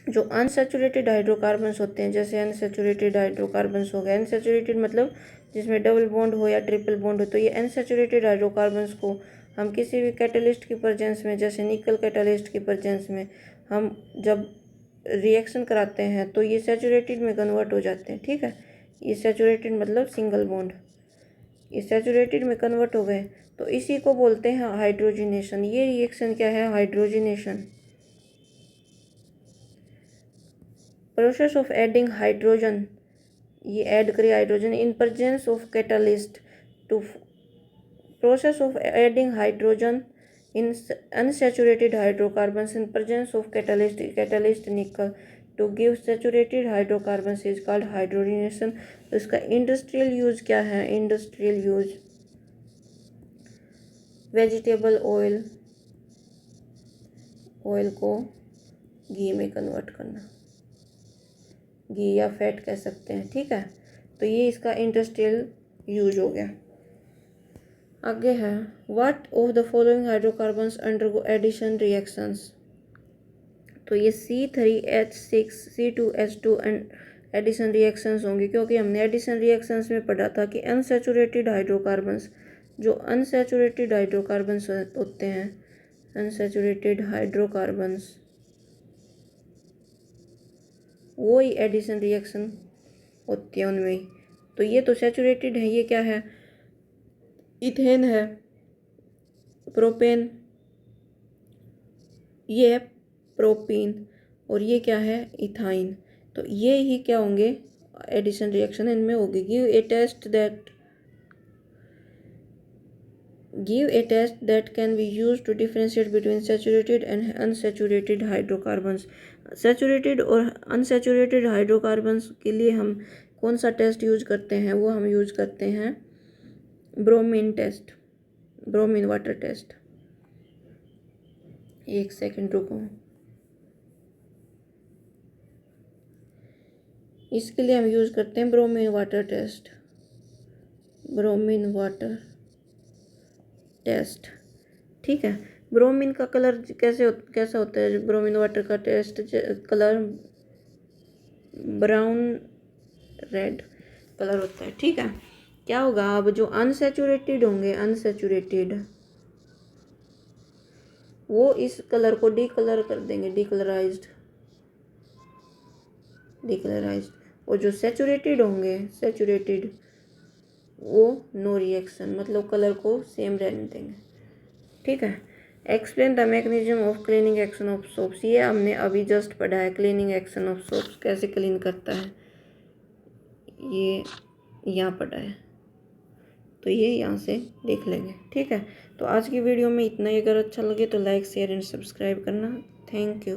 जो अनसैचुरेटेड हाइड्रोकार्बन्स होते हैं, जैसे अनसैचुरेटेड हाइड्रोकार्बन्स हो गए, अनसैचुरेटेड मतलब जिसमें डबल बॉन्ड हो या ट्रिपल बॉन्ड हो, तो ये अनसैचुरेटेड हाइड्रोकार्बन्स को हम किसी भी कैटलिस्ट की प्रेजेंस में, जैसे निकल कैटलिस्ट की प्रेजेंस में हम जब रिएक्शन कराते हैं तो ये सैचुरेटेड में कन्वर्ट हो जाते हैं। ठीक है, ये सैचुरेटेड मतलब सिंगल बॉन्ड, ये सैचुरेटेड में कन्वर्ट हो गए, तो इसी को बोलते हैं हाइड्रोजनेशन। ये रिएक्शन क्या है, hydrogenation. Process of adding hydrogen, ये ऐड करिए hydrogen in presence of catalyst to, process of adding hydrogen in unsaturated hydrocarbons in presence of catalyst nickel to give saturated hydrocarbons is called hydrogenation. तो इसका इंडस्ट्रियल यूज क्या है, industrial use vegetable oil, oil को घी में कन्वर्ट करना, घी या फैट कह सकते हैं। ठीक है, तो ये इसका इंडस्ट्रियल यूज हो गया। आगे है what of the following hydrocarbons undergo addition reactions. तो ये C3H6C2H2 एडिशन रिएक्शंस होंगी, क्योंकि हमने एडिशन रिएक्शंस में पढ़ा था कि अनसैचुरेटेड हाइड्रोकार्बन्स, जो अनसैचुरेटेड हाइड्रोकार्बन्स होते हैं, अनसैचुरेटेड हाइड्रोकार्बन्स, वो ही एडिशन रिएक्शन होती है उनमें ही। तो ये तो सैचुरेटेड है, ये क्या है, इथेन है, प्रोपेन, ये है प्रोपीन, और ये क्या है, इथाइन। तो ये ही क्या होंगे, एडिशन रिएक्शन इनमें होगी। Give a test that can be use to differentiate between saturated and unsaturated hydrocarbons. Saturated और अनसैचुरेटेड हाइड्रोकार्बन्स के लिए हम कौन सा टेस्ट यूज करते हैं, वो हम यूज करते हैं bromine test, bromine water test. एक सेकंड रुको, इसके लिए हम यूज करते हैं bromine water test, bromine water test. ठीक है, ब्रोमीन का कलर कैसा होता है, ब्रोमीन वाटर का test colour brown red colour होता है। ठीक है, क्या होगा, अब जो अनसैचुरेटेड होंगे, अनसैचुरेटेड, वो इस कलर को डीकलर कर देंगे, डिकलराइज्ड, और जो सैचुरेटेड होंगे, सैचुरेटेड, वो नो रिएक्शन, मतलब कलर को सेम रहने देंगे। ठीक है, explain the mechanism of cleaning action of soaps. ये हमने अभी जस्ट पढ़ा है, क्लीनिंग एक्शन ऑफ सोप्स कैसे क्लीन करता है, ये यहाँ पढ़ा है, तो ये यहाँ से देख लेंगे। ठीक है, तो आज की वीडियो में इतना ही। अगर अच्छा लगे तो लाइक शेयर एंड सब्सक्राइब करना। Thank you.